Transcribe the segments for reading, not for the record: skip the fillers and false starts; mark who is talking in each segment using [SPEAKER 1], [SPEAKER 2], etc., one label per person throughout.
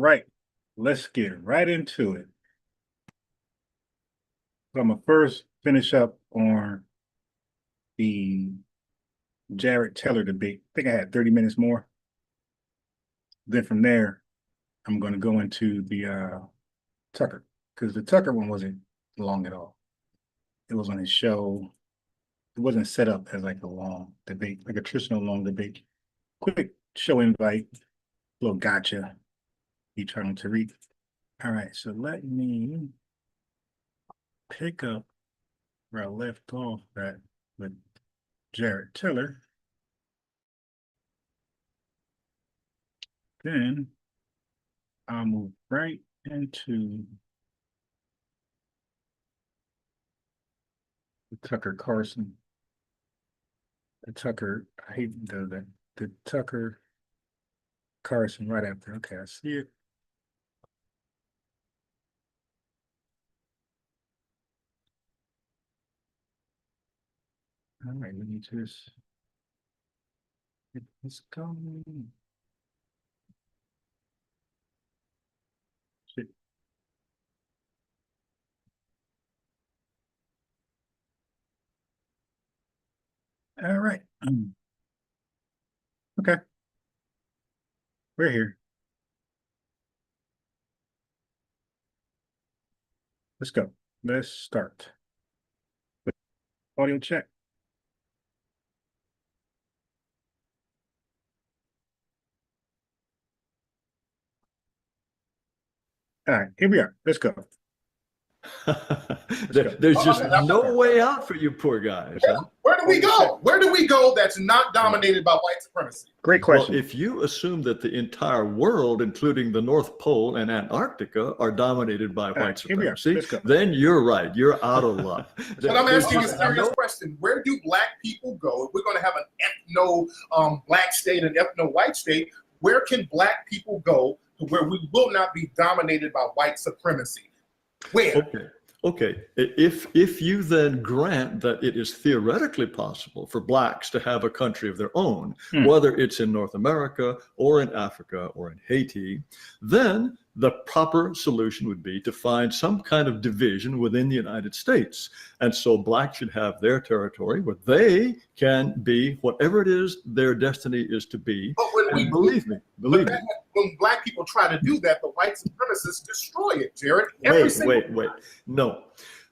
[SPEAKER 1] right, let's get right into it. So I'm gonna first finish up on the Jared Taylor debate. I think I had 30 minutes more. Then from there, I'm going to go into the Tucker, because the Tucker one wasn't long at all. It was on his show. It wasn't set up as like a long debate, like a traditional long debate. Quick show invite, little gotcha. Eternal Tariq. All right, so let me pick up where I left off at with Jared Taylor. Then I'll move right into the Tucker Carlson. The Tucker, I hate the Tucker Carlson right after. Okay, I see it. All right, let me just get this going. Shit. All right. Okay. We're here. Let's go. Let's start. Audio check. All right, here we are. Let's go.
[SPEAKER 2] There's just no way out for you poor guys.
[SPEAKER 3] Where do we go? Where do we go that's not dominated by white supremacy?
[SPEAKER 1] Great question.
[SPEAKER 2] Well, if you assume that the entire world, including the North Pole and Antarctica, are dominated by white supremacy, then you're right. You're out of luck.
[SPEAKER 3] But I'm asking a serious question. Where do black people go? If we're going to have an ethno black state and ethno white state, where can black people go to where we will not be dominated by white supremacy? Where?
[SPEAKER 2] Okay. If you then grant that it is theoretically possible for blacks to have a country of their own, whether it's in North America or in Africa or in Haiti, then the proper solution would be to find some kind of division within the United States. And so blacks should have their territory where they can be whatever it is their destiny is to be.
[SPEAKER 3] But
[SPEAKER 2] believe me.
[SPEAKER 3] When black people try to do that, the white supremacists destroy it, Jared.
[SPEAKER 2] Wait. No.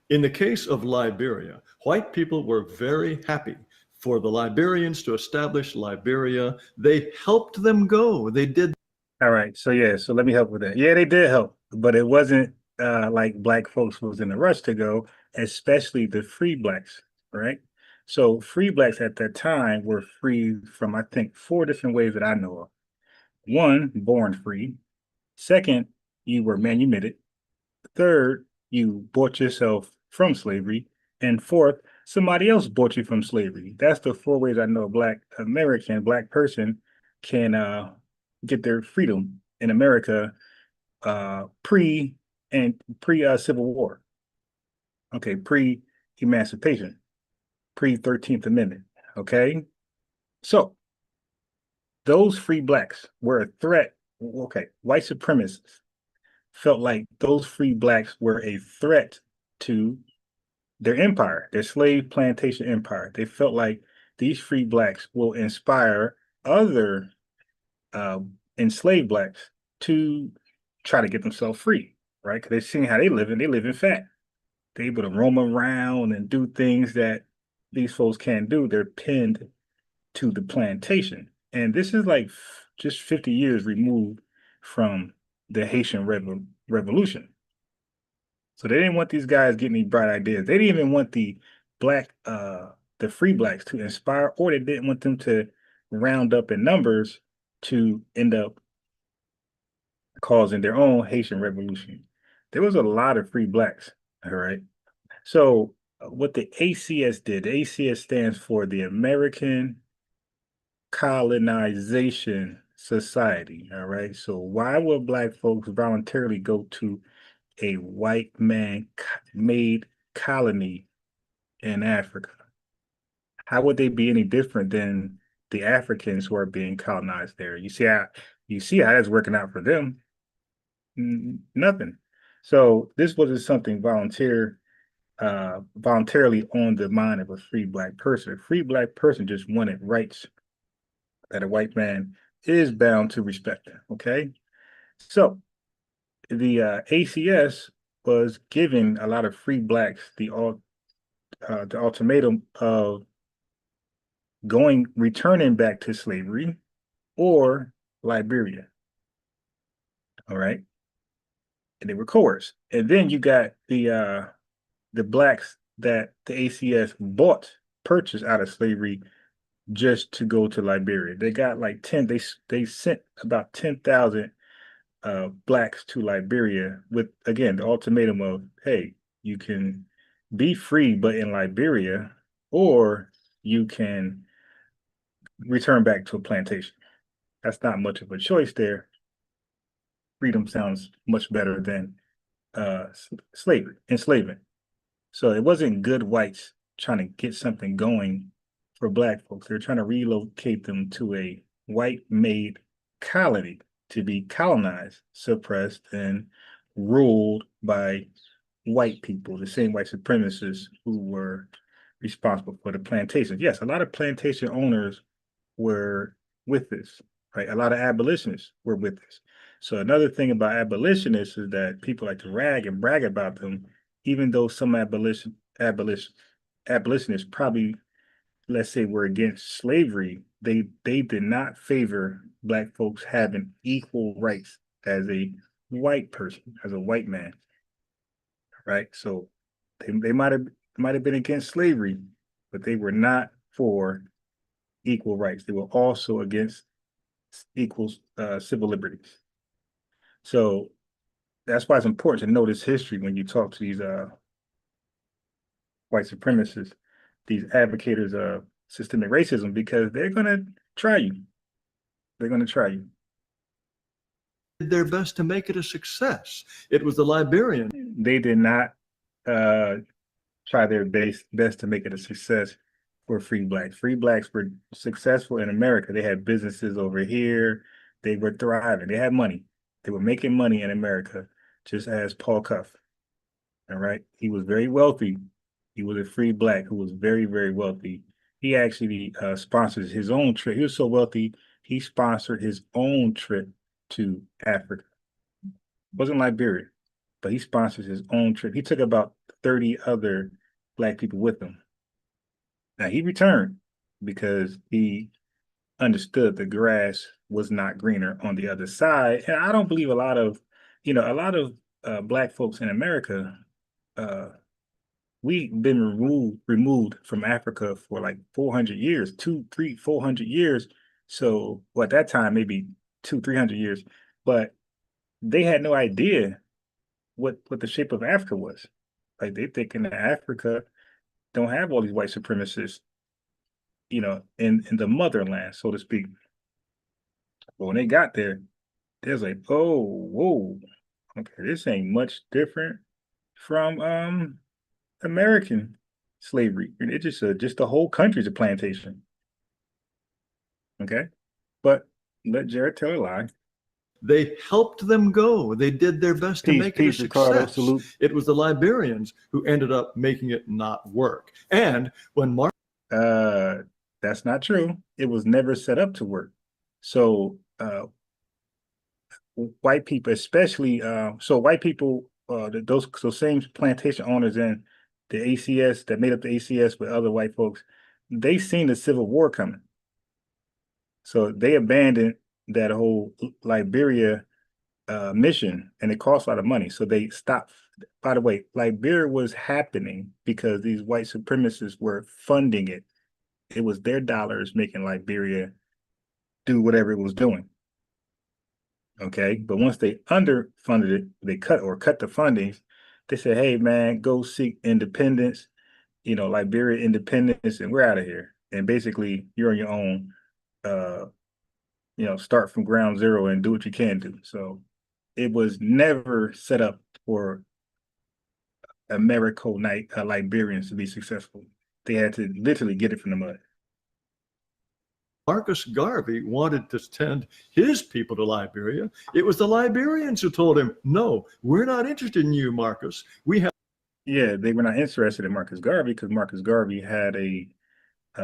[SPEAKER 2] In the case of Liberia, white people were very happy for the Liberians to establish Liberia. They helped them go. They did.
[SPEAKER 1] All right. So let me help with that. Yeah, they did help, but it wasn't like black folks was in a rush to go, especially the free blacks, right? So free blacks at that time were free from, I think, 4 different ways that I know of. 1, born free. 2nd, you were manumitted. 3rd, you bought yourself from slavery. And 4th, somebody else bought you from slavery. That's the 4 ways I know a black American, black person can get their freedom in America pre Civil War. Okay, pre-emancipation, pre-13th Amendment. Okay, so those free blacks were a threat. Okay, white supremacists felt like those free blacks were a threat to their empire, their slave plantation empire. They felt like these free blacks will inspire other enslaved blacks to try to get themselves free, right? Because they're seeing how they live in fat. They're able to roam around and do things that these folks can't do. They're pinned to the plantation. And this is like just 50 years removed from the Haitian Revolution. So they didn't want these guys getting any bright ideas. They didn't even want the free blacks to inspire, or they didn't want them to round up in numbers to end up causing their own Haitian Revolution. There was a lot of free blacks, all right? So what the ACS did, the ACS stands for the American Colonization Society, all right? So why would black folks voluntarily go to a white man-made colony in Africa? How would they be any different than the Africans who are being colonized there? You see how that's working out for them. Nothing. So this wasn't something voluntarily on the mind of a free black person. A free black person just wanted rights that a white man is bound to respect. Okay, so the ACS was giving a lot of free blacks the ultimatum of returning back to slavery or Liberia. All right, and they were coerced. And then you got the blacks that the ACS purchased out of slavery just to go to Liberia. They got like 10, they sent about 10,000 blacks to Liberia with, again, the ultimatum of, hey, you can be free but in Liberia, or you can return back to a plantation. That's not much of a choice there. Freedom sounds much better than slavery, enslavement. So it wasn't good whites trying to get something going for black folks. They're trying to relocate them to a white-made colony to be colonized, suppressed, and ruled by white people, the same white supremacists who were responsible for the plantations. Yes, a lot of plantation owners were with this, right? A lot of abolitionists were with this. So another thing about abolitionists is that people like to rag and brag about them, even though some abolitionists probably, let's say, were against slavery. They did not favor black folks having equal rights as a white person, as a white man, right? So they might have been against slavery, but they were not for equal rights. They were also against equal civil liberties. So that's why it's important to know this history when you talk to these white supremacists, these advocates of systemic racism, because they're going to try you. They're going to try you.
[SPEAKER 2] Their best to make it a success. It was the Liberians.
[SPEAKER 1] They did not try their best to make it a success for free blacks. Free blacks were successful in America. They had businesses over here. They were thriving. They had money. They were making money in America, just as Paul Cuff. All right. He was very wealthy. He was a free black who was very, very wealthy. He actually sponsored his own trip. He was so wealthy, he sponsored his own trip to Africa. It wasn't Liberia, but he sponsored his own trip. He took about 30 other black people with him. Now he returned because he understood the grass was not greener on the other side. And I don't believe a lot of black folks in America, we've been removed from Africa for like 400 years, 400 years. So, well, at that time, maybe 300 years, but they had no idea what the shape of Africa was. Like they thinking that Africa don't have all these white supremacists, in the motherland, so to speak. But when they got there, they was like, oh, whoa, okay, this ain't much different from American slavery. And it just the whole country's a plantation. Okay, but let Jared tell a lie.
[SPEAKER 2] They helped them go. They did their best to make it a
[SPEAKER 1] Ricardo,
[SPEAKER 2] success.
[SPEAKER 1] salute.
[SPEAKER 2] It was the Liberians who ended up making it not work. And when
[SPEAKER 1] That's not true. It was never set up to work. So white people, especially white people, those same plantation owners and the ACS that made up the ACS with other white folks, they seen the Civil War coming. So they abandoned that whole Liberia mission, and it cost a lot of money. So they stopped. By the way, Liberia was happening because these white supremacists were funding it. It was their dollars making Liberia do whatever it was doing. Okay, but once they underfunded it, they cut the fundings. They said, "Hey, man, go seek independence. Liberia independence, and we're out of here. And basically, you're on your own. Start from ground zero and do what you can do." So it was never set up for Liberians to be successful. They had to literally get it from the mud.
[SPEAKER 2] Marcus Garvey wanted to send his people to Liberia, it was the Liberians who told him, no, we're not interested in you, Marcus. We have.
[SPEAKER 1] Yeah, they were not interested in Marcus Garvey because Marcus Garvey had a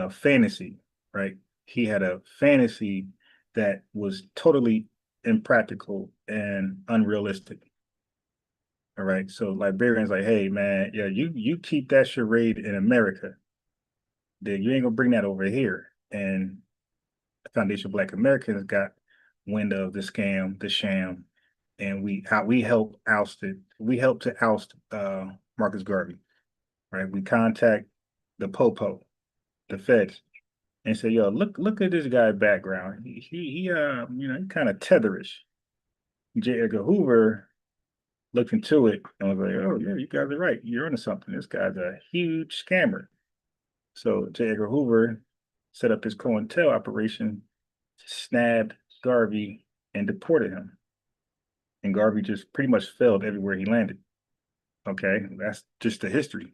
[SPEAKER 1] fantasy, right? He had a fantasy that was totally impractical and unrealistic. All right. So Liberians like, hey man, yeah, you keep that charade in America. Then you ain't gonna bring that over here. And the Foundation of Black Americans got wind of the scam, the sham, and we helped oust it. We helped to oust Marcus Garvey. Right. We contact the Popo, the feds, and say, yo, look at this guy's background. He he kind of tetherish. J. Edgar Hoover looked into it and was like, oh yeah, you guys are right. You're onto something. This guy's a huge scammer. So J. Edgar Hoover set up his COINTEL operation, snabbed Garvey and deported him. And Garvey just pretty much failed everywhere he landed. Okay, that's just the history.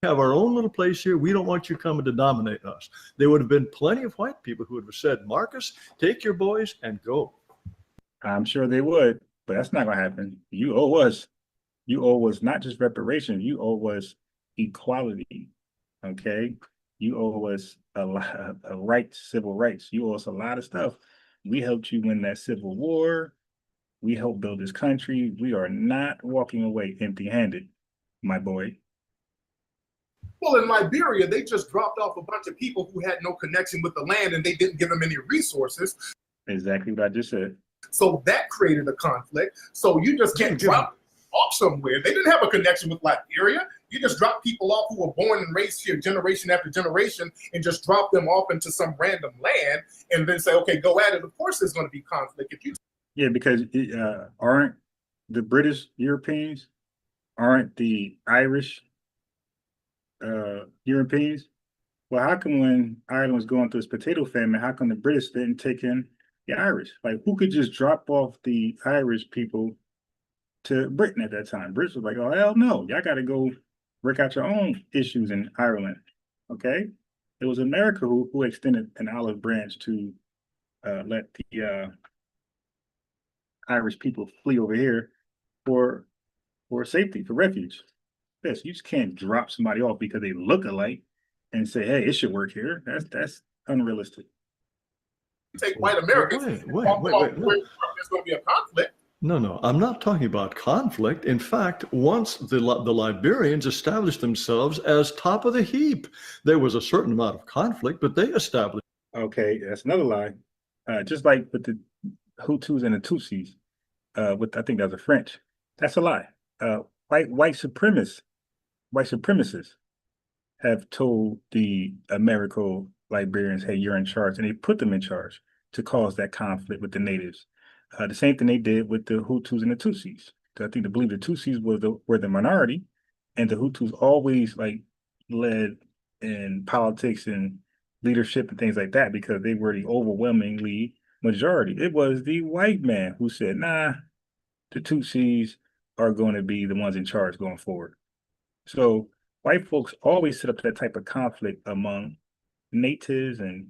[SPEAKER 2] Have our own little place here. We don't want you coming to dominate us. There would have been plenty of white people who would have said, Marcus, take your boys and go.
[SPEAKER 1] I'm sure they would, but that's not going to happen. You owe us not just reparations, you owe us equality. Okay, you owe us a lot of rights, civil rights. You owe us a lot of stuff. We helped you win that Civil War. We helped build this country. We are not walking away empty-handed, my boy.
[SPEAKER 3] Well, in Liberia, they just dropped off a bunch of people who had no connection with the land and they didn't give them any resources.
[SPEAKER 1] Exactly what I just said.
[SPEAKER 3] So that created a conflict. So you just can't drop off somewhere. They didn't have a connection with Liberia. You just drop people off who were born and raised here generation after generation and just drop them off into some random land and then say, okay, go at it. Of course there's going to be conflict. If you
[SPEAKER 1] Yeah, because aren't the British Europeans, aren't the Irish Europeans? Well, how come when Ireland was going through its potato famine, how come the British didn't take in the Irish? Like, who could just drop off the Irish people to Britain at that time? British was like, oh, hell no, y'all got to go work out your own issues in Ireland. Okay? It was America who extended an olive branch to let the Irish people flee over here for safety, for refuge. Yes, you just can't drop somebody off because they look alike and say, hey, it should work here. That's unrealistic.
[SPEAKER 3] take white Americans,
[SPEAKER 2] wait,
[SPEAKER 3] there's going to be a conflict.
[SPEAKER 2] No, I'm not talking about conflict. In fact, once the Liberians established themselves as top of the heap, there was a certain amount of conflict, but they established.
[SPEAKER 1] Okay, that's another lie. Just like with the Hutus and the Tutsis, I think that was the French. That's a lie. White supremacists have told the Liberians, hey, you're in charge, and they put them in charge to cause that conflict with the natives. The same thing they did with the Hutus and the Tutsis. I believe the Tutsis were the minority, and the Hutus always led in politics and leadership and things like that because they were the overwhelmingly majority. It was the white man who said, nah, the Tutsis are going to be the ones in charge going forward. So white folks always set up that type of conflict among natives and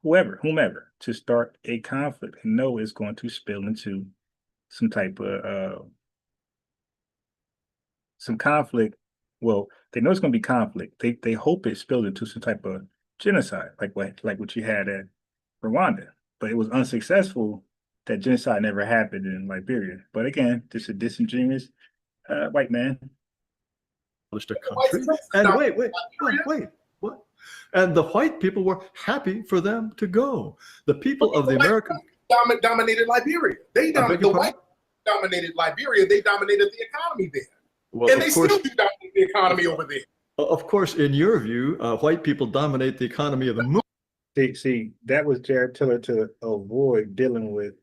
[SPEAKER 1] whomever, to start a conflict and know it's going to spill into some type of some conflict. Well, they know it's going to be conflict. They hope it spilled into some type of genocide, like what you had at Rwanda. But it was unsuccessful. That genocide never happened in Liberia. But again, just a disingenuous white man.
[SPEAKER 2] A country. And wait, what? And the white people were happy for them to go. The people of the American
[SPEAKER 3] dominated Liberia. The white dominated Liberia. They dominated the economy there.
[SPEAKER 2] Well,
[SPEAKER 3] and they still do dominate the economy over there.
[SPEAKER 2] Of course, in your view, white people dominate the economy of the moon.
[SPEAKER 1] See, that was Jared Tiller to avoid dealing with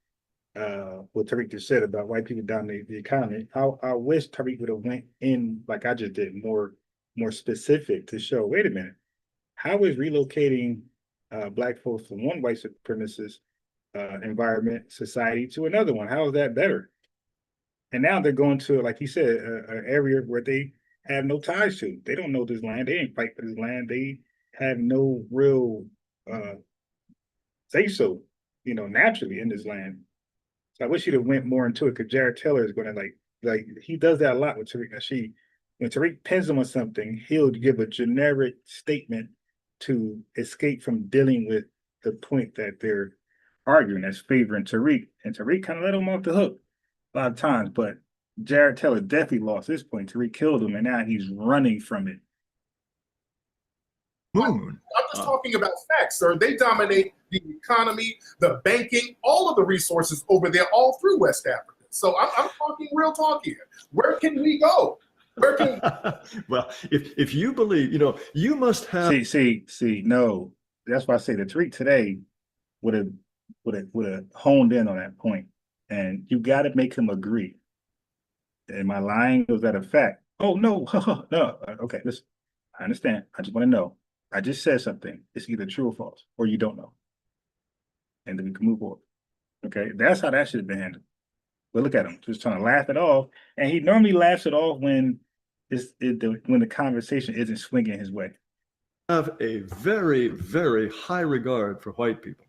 [SPEAKER 1] what Tariq just said about white people dominating the economy. I wish Tariq would have went in like I just did, more specific to show, wait a minute, how is relocating Black folks from one white supremacist environment, society to another one? How is that better? And now they're going to, like he said, an area where they have no ties to. They don't know this land. They ain't fight for this land. They have no real say so, naturally in this land. So I wish he'd have went more into it, because Jared Taylor is going to like he does that a lot with Tariq Nasheed. When Tariq pins him on something, he'll give a generic statement to escape from dealing with the point that they're arguing that's favoring Tariq. And Tariq kind of let him off the hook a lot of times, but Jared Taylor definitely lost this point. Tariq killed him, and now he's running from it.
[SPEAKER 3] I'm just talking about facts, sir. They dominate the economy, the banking, all of the resources over there, all through West Africa. So I'm talking real talk here. Where can we go? Where can
[SPEAKER 2] well, if you believe, you must have
[SPEAKER 1] no. That's why I say the Tariq today would have honed in on that point. And you got to make him agree. Am I lying? Was that a fact? Oh no, no. Okay, listen. I understand. I just want to know. I just said something. It's either true or false, or you don't know. And then we can move forward. Okay, that's how that should have been handled. But look at him, just trying to laugh it off. And he normally laughs it off when when the conversation isn't swinging his way.
[SPEAKER 2] Have a very, very high regard for white people.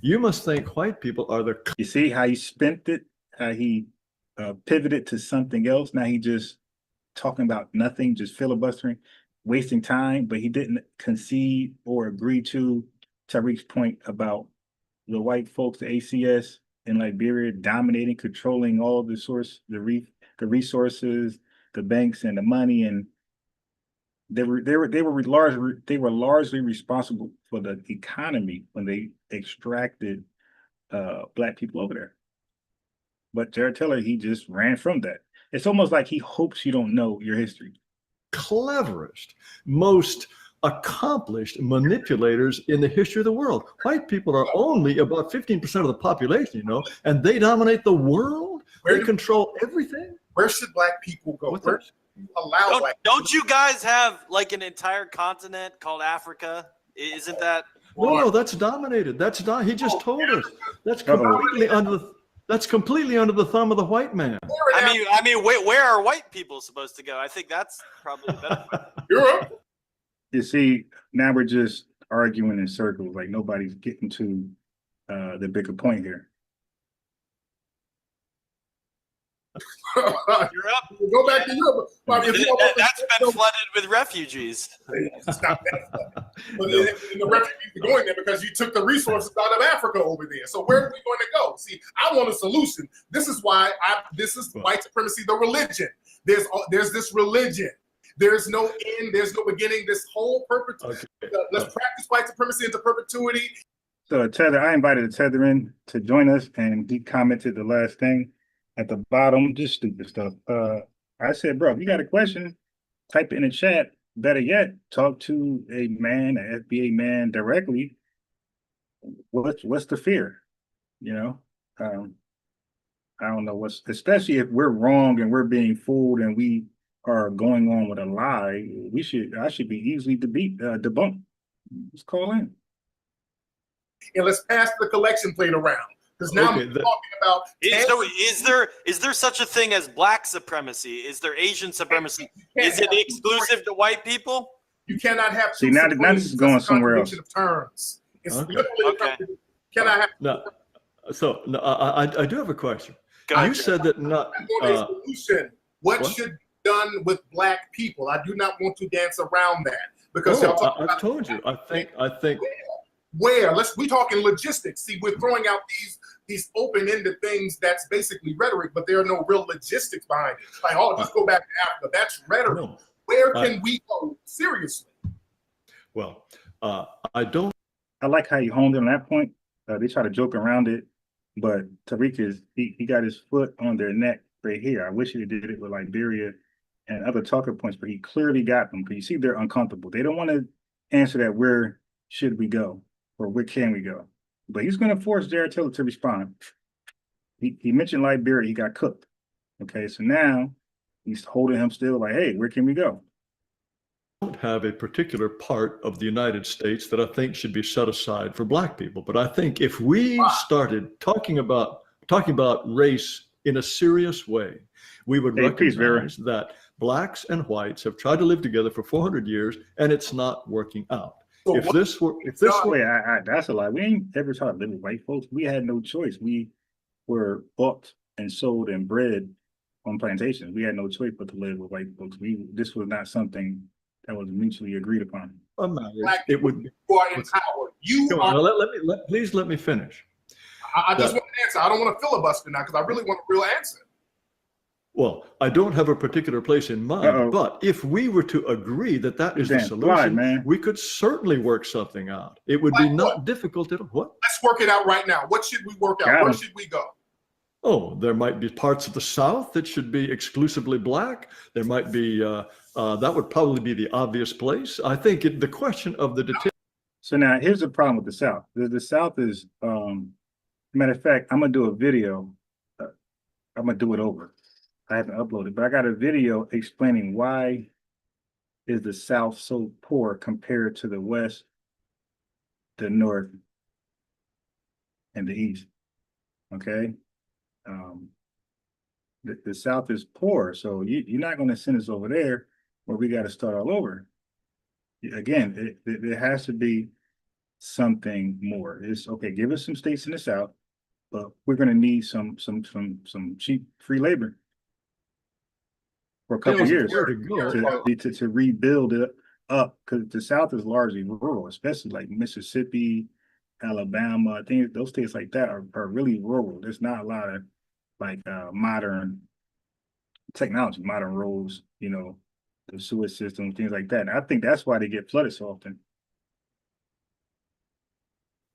[SPEAKER 2] You must think white people are the...
[SPEAKER 1] You see how he spent it, how he pivoted to something else. Now he just talking about nothing, just filibustering, wasting time, but he didn't concede or agree to Tariq's point about the white folks, the ACS in Liberia, dominating, controlling all of the resources, the banks, and the money, and they were largely responsible for the economy when they extracted Black people over there. But Jared Taylor, he just ran from that. It's almost like he hopes you don't know your history.
[SPEAKER 2] Cleverest, most accomplished manipulators in the history of the world. White people are only about 15% of the population, and they dominate the world. They control everything.
[SPEAKER 3] Where should Black people go? Where should you allow Black people?
[SPEAKER 4] Don't you guys have like an entire continent called Africa? Isn't that?
[SPEAKER 2] No, that's dominated. He just told us. That's completely That's completely under the thumb of the white man.
[SPEAKER 4] I mean, where are white people supposed to go? I think that's probably the better.
[SPEAKER 3] Europe.
[SPEAKER 1] You see, now we're just arguing in circles. Like nobody's getting to the bigger point here.
[SPEAKER 4] Europe.
[SPEAKER 3] Go back to Europe.
[SPEAKER 4] That's been flooded with refugees.
[SPEAKER 3] It's not that flooded. But the refugees are going there because you took the resources out of Africa over there. So where are we going to go? See, I want a solution. This is why this is white supremacy, the religion. There's this religion. There's no end. There's no beginning. This whole perpetuity. Let's practice white supremacy into perpetuity.
[SPEAKER 1] So Tether, I invited Tether in to join us, and he commented the last thing at the bottom, just stupid stuff. I said, bro, if you got a question, type it in the chat. Better yet, talk to an FBA man directly. What's the fear? I don't know especially if we're wrong and we're being fooled and we are going on with a lie. I should be easily debunked. Let's call in.
[SPEAKER 3] And let's pass the collection plate around. Because now we're talking about
[SPEAKER 4] is there such a thing as Black supremacy? Is there Asian supremacy? Is it exclusive to white people?
[SPEAKER 3] You cannot have.
[SPEAKER 1] See, now this is going somewhere else.
[SPEAKER 3] Of terms. It's
[SPEAKER 4] okay.
[SPEAKER 3] Can I have?
[SPEAKER 2] No. So no, I do have a question. You said that not.
[SPEAKER 3] Solution. What should be done with Black people? I do not want to dance around that because
[SPEAKER 2] I've told you. I think.
[SPEAKER 3] Where? We talking logistics. See, we're throwing out these open-ended things that's basically rhetoric, but there are no real logistics behind it. Like, just go back to Africa. That's rhetoric. No, where can we go? Seriously.
[SPEAKER 2] Well, I don't.
[SPEAKER 1] I like how you honed in on that point. They try to joke around it, but Tariq he got his foot on their neck right here. I wish he did it with Liberia and other talking points, but he clearly got them. Because you see, they're uncomfortable. They don't want to answer that. Where should we go? Or where can we go? But he's going to force Jared Taylor to respond. He mentioned Liberia, he got cooked. Okay, so now he's holding him still like, hey, where can we go?
[SPEAKER 2] I don't have a particular part of the United States that I think should be set aside for Black people. But I think if we started talking about race in a serious way, we would recognize that Blacks and whites have tried to live together for 400 years and it's not working out.
[SPEAKER 3] So
[SPEAKER 2] if
[SPEAKER 3] what
[SPEAKER 2] this were
[SPEAKER 1] Wait, that's a lie. We ain't ever tried to live with white folks. We had no choice. We were bought and sold and bred on plantations. We had no choice but to live with white folks. This was not something that was mutually agreed upon.
[SPEAKER 3] black
[SPEAKER 2] it
[SPEAKER 3] people
[SPEAKER 2] would be.
[SPEAKER 3] you are empowered. You
[SPEAKER 2] Come
[SPEAKER 3] are.
[SPEAKER 2] on, please let me finish.
[SPEAKER 3] I just want an answer. I don't want to filibuster now because I really want a real answer.
[SPEAKER 2] Well, I don't have a particular place in mind, but if we were to agree that that is the solution, we could certainly work something out. It would be not difficult at all. What?
[SPEAKER 3] Let's work it out right now. What should we work out? Where should we go?
[SPEAKER 2] Oh, there might be parts of the South that should be exclusively black. There might be, that would probably be the obvious place. I think the question of the detail.
[SPEAKER 1] So now here's the problem with the South. The South is, matter of fact, I'm gonna do a video. I'm gonna do it over. I haven't uploaded, but I got a video explaining why is the South so poor compared to the West, the North, and the East. Okay. The South is poor, so you're not going to send us over there where we got to start all over. Again, there has to be something more. It's okay. Give us some states in the South, but we're going to need some cheap free labor for a couple of years to rebuild it up, because the South is largely rural, especially like Mississippi, Alabama. I think those states like that are really rural. There's not a lot of like modern technology, modern roads, you know, the sewer system, things like that. And I think that's why they get flooded so often.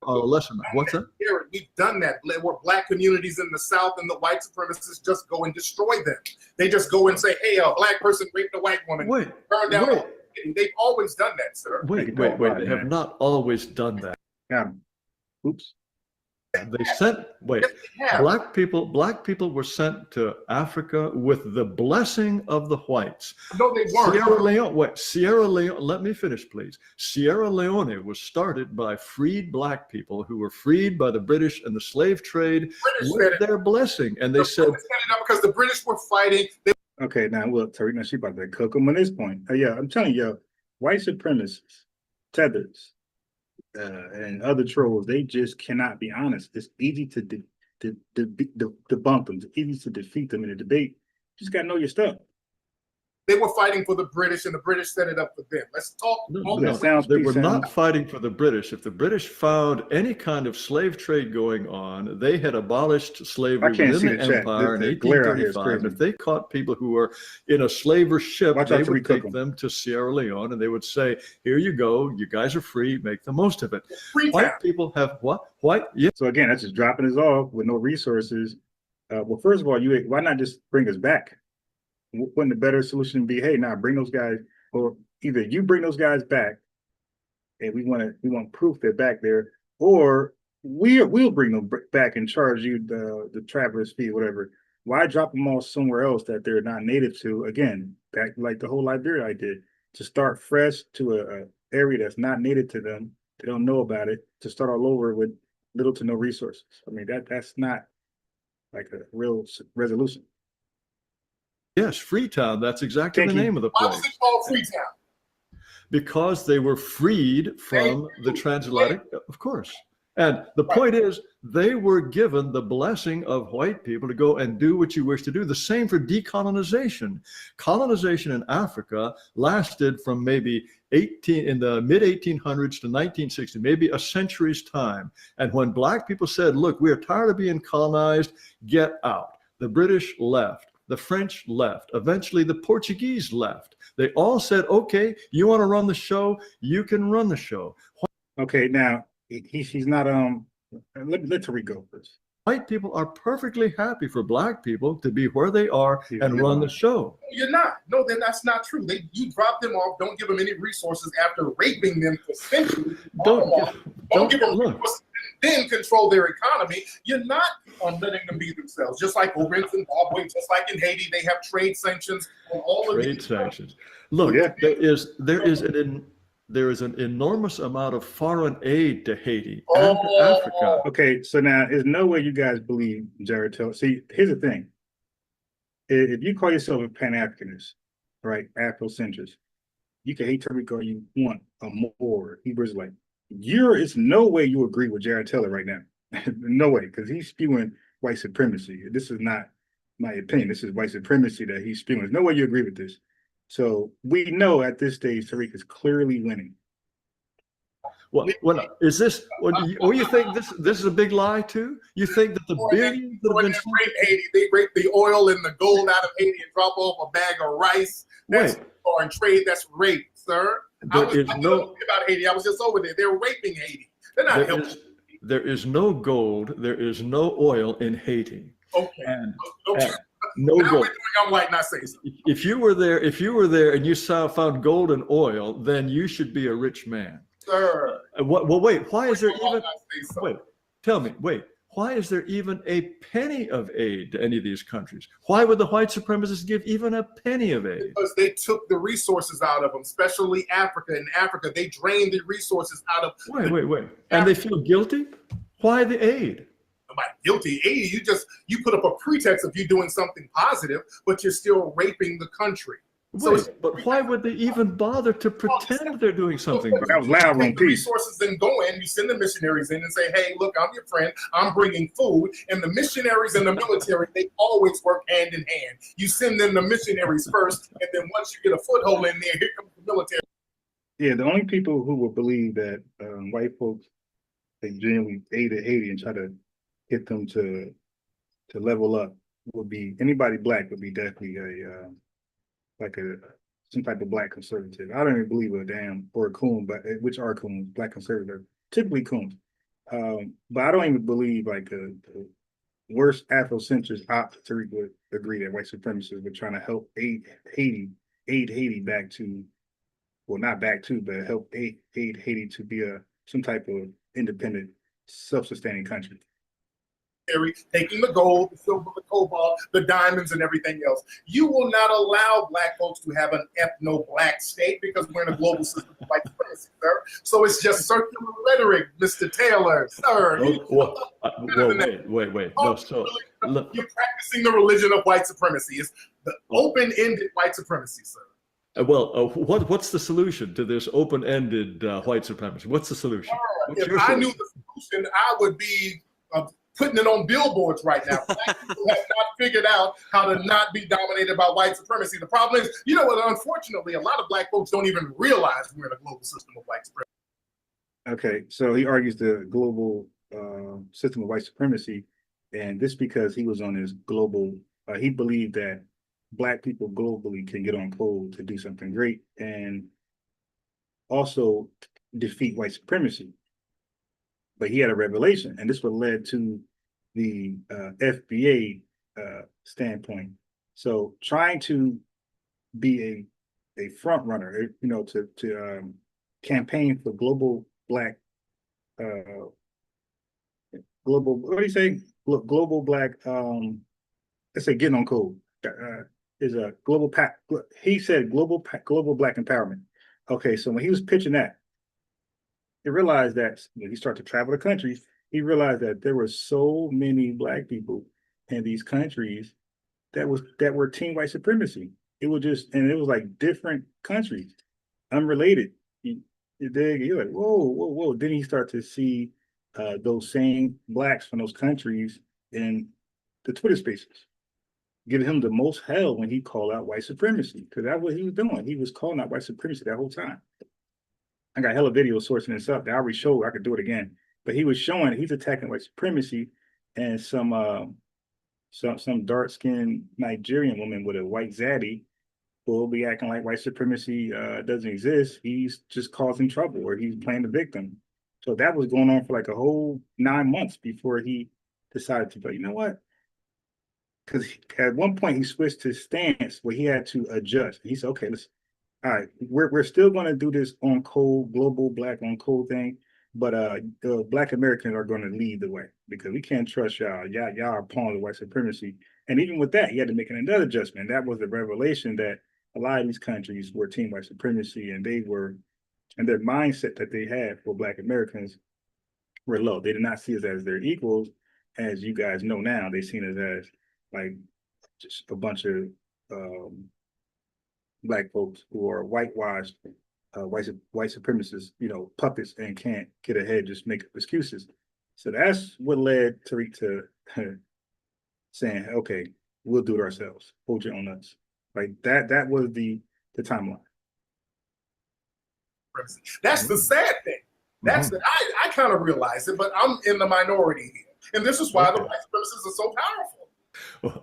[SPEAKER 2] Listen, what's that?
[SPEAKER 3] We've done that. Where black communities in the South and the white supremacists just go and destroy them. They just go and say, hey, a black person raped a white woman. Burn down. They've always done that, sir.
[SPEAKER 2] Wait. They have not always done that.
[SPEAKER 1] Yeah. Oops.
[SPEAKER 2] They sent, black people were sent to Africa with the blessing of the whites.
[SPEAKER 3] No, they weren't.
[SPEAKER 2] Sierra Leone, let me finish, please. Sierra Leone was started by freed black people who were freed by the British and the slave trade with their blessing. And they said,
[SPEAKER 3] because the British were fighting.
[SPEAKER 1] Okay, now look, Tariq, now she about to cook them on this point. Yeah, I'm telling you, white supremacists, tethers, and other trolls, they just cannot be honest. It's easy to debunk them. It's easy to defeat them in a debate. You just got to know your stuff.
[SPEAKER 3] They were fighting for the British, and the British set it up for them. Let's talk.
[SPEAKER 2] They were not fighting for the British. If the British found any kind of slave trade going on, they had abolished slavery within the empire in 1835. And if they caught people who were in a slaver ship, they would take them to Sierra Leone, and they would say, "Here you go. You guys are free. Make the most of it." White people have what? White? Yeah.
[SPEAKER 1] So again, that's just dropping us off with no resources. Well, first of all, why not just bring us back? Wouldn't the better solution be, hey, now bring those guys, or either you bring those guys back, and we want proof they're back there, or we'll bring them back and charge you the traveler's fee, whatever. Why drop them all somewhere else that they're not native to? Again, back like the whole Liberia I did, to start fresh to a area that's not native to them. They don't know about it. To start all over with little to no resources. I mean, that's not like a real resolution.
[SPEAKER 2] Yes, Freetown. That's exactly the name of the place.
[SPEAKER 3] Why was it called Freetown?
[SPEAKER 2] Because they were freed from the transatlantic, of course. And the point is, they were given the blessing of white people to go and do what you wish to do. The same for decolonization. Colonization in Africa lasted from maybe in the mid-1800s to 1960, maybe a century's time. And when black people said, look, we are tired of being colonized, get out. The British left. The French left. Eventually, the Portuguese left. They all said, okay, you want to run the show? You can run the show.
[SPEAKER 1] Okay, now, he's not, let Tariq go first.
[SPEAKER 2] White people are perfectly happy for black people to be where they are and run the show.
[SPEAKER 3] You're not. No, then that's not true. You drop them off, don't give them any resources after raping them for centuries. Don't give them resources. Then control their economy. You're not letting them be themselves. Just like over in Zimbabwe, just like in Haiti, they have trade sanctions on all of these.
[SPEAKER 2] Trade sanctions. Look, there is an enormous amount of foreign aid to Haiti and to Africa.
[SPEAKER 1] Okay, so now there's no way you guys believe Jared Taylor. See, here's the thing. If you call yourself a Pan-Africanist, right, Afrocentrist, you can hate Tariq all you want more. He was like, it's no way you agree with Jared Taylor right now. No way, because he's spewing white supremacy. This is not my opinion. This is white supremacy that he's spewing. There's no way you agree with this. So we know at this stage Tariq is clearly winning.
[SPEAKER 2] Well, is this? Or you think this is a big lie too? You think that the billions that have been
[SPEAKER 3] Haiti, they rape the oil and the gold out of Haiti and drop off a bag of rice. That's foreign trade. That's rape, sir. I was about Haiti. I was just over there. They're raping Haiti. They're not helping.
[SPEAKER 2] There is no gold. There is no oil in Haiti.
[SPEAKER 3] Okay.
[SPEAKER 2] And
[SPEAKER 3] no now gold. I'm white, not say so.
[SPEAKER 2] If you were there and you found gold and oil, then you should be a rich man.
[SPEAKER 3] Sir.
[SPEAKER 2] Well, wait. Why is there even? Wait. Tell me. Wait. Why is there even a penny of aid to any of these countries? Why would the white supremacists give even a penny of aid?
[SPEAKER 3] Because they took the resources out of them, especially Africa. In Africa, they drained the resources out of.
[SPEAKER 2] Wait. And they feel guilty? Why the aid?
[SPEAKER 3] By guilty aid, you put up a pretext of you doing something positive, but you're still raping the country.
[SPEAKER 2] But why would they even bother to pretend they're doing something?
[SPEAKER 1] That was loud on peace.
[SPEAKER 3] Resources then go in, you send the missionaries in and say, hey, look, I'm your friend, I'm bringing food. And the missionaries and the military, they always work hand in hand. You send them the missionaries first, and then once you get a foothold in there, here comes the military.
[SPEAKER 1] Yeah, the only people who will believe that white folks, they genuinely aided Haiti and try to get them to level up would be anybody black would be definitely some type of black conservative. I don't even believe a damn or a coon, but which are coons, black conservative, typically coons. But I don't even believe like the worst Afrocentrists Tariq would agree that white supremacists were trying to help aid Haiti back to, well, not back to, but help aid Haiti to be some type of independent, self-sustaining country.
[SPEAKER 3] Taking the gold, the silver, the cobalt, the diamonds, and everything else. You will not allow black folks to have an ethno-black state because we're in a global system of white supremacy, sir. So it's just circular rhetoric, Mr. Taylor, sir.
[SPEAKER 2] Wait. No, so
[SPEAKER 3] you're practicing the religion of white supremacy. It's the open-ended white supremacy, sir.
[SPEAKER 2] What's the solution to this open-ended white supremacy? What's the solution?
[SPEAKER 3] If I knew the solution, I would be putting it on billboards right now. Black people have not figured out how to not be dominated by white supremacy. The problem is, you know what, unfortunately, a lot of black folks don't even realize we're in a global system of white supremacy.
[SPEAKER 1] Okay, so he argues the global system of white supremacy, and this because he was on his global, he believed that black people globally can get on code to do something great and also defeat white supremacy. But he had a revelation, and this would led to the FBA standpoint. So trying to be a front runner, to campaign for global black, what do you say? Global black, let's say getting on code is a global pack. He said global black empowerment. Okay, so when he was pitching that, he realized that when he started to travel the countries, he realized that there were so many black people in these countries that were team white supremacy. It was like different countries, unrelated. You're like, whoa. Then he started to see those same blacks from those countries in the Twitter spaces, giving him the most hell when he called out white supremacy, because that's what he was doing. He was calling out white supremacy that whole time. I got hella videos sourcing this up that I already showed. I could do it again, but he was showing he's attacking white supremacy, and some dark skinned Nigerian woman with a white zaddy will be acting like white supremacy doesn't exist. He's just causing trouble, or he's playing the victim. So that was going on for like a whole 9 months before he decided to go, you know what? Because at one point he switched his stance where he had to adjust. He said, okay, listen. All right, we're still going to do this on code, global black on code thing, but the Black Americans are going to lead the way because we can't trust y'all. Y'all are pawns of white supremacy. And even with that, he had to make another adjustment. That was the revelation that a lot of these countries were team white supremacy, and their mindset that they had for Black Americans were low. They did not see us as their equals, as you guys know now. They seen us as like just a bunch of black folks who are whitewashed, white supremacists, puppets and can't get ahead, just make excuses. So that's what led Tariq to saying, okay, we'll do it ourselves. Hold your own nuts. Like that was the timeline.
[SPEAKER 3] That's the sad thing. That's I kind of realize it, but I'm in the minority here. And this is why the white supremacists are so powerful.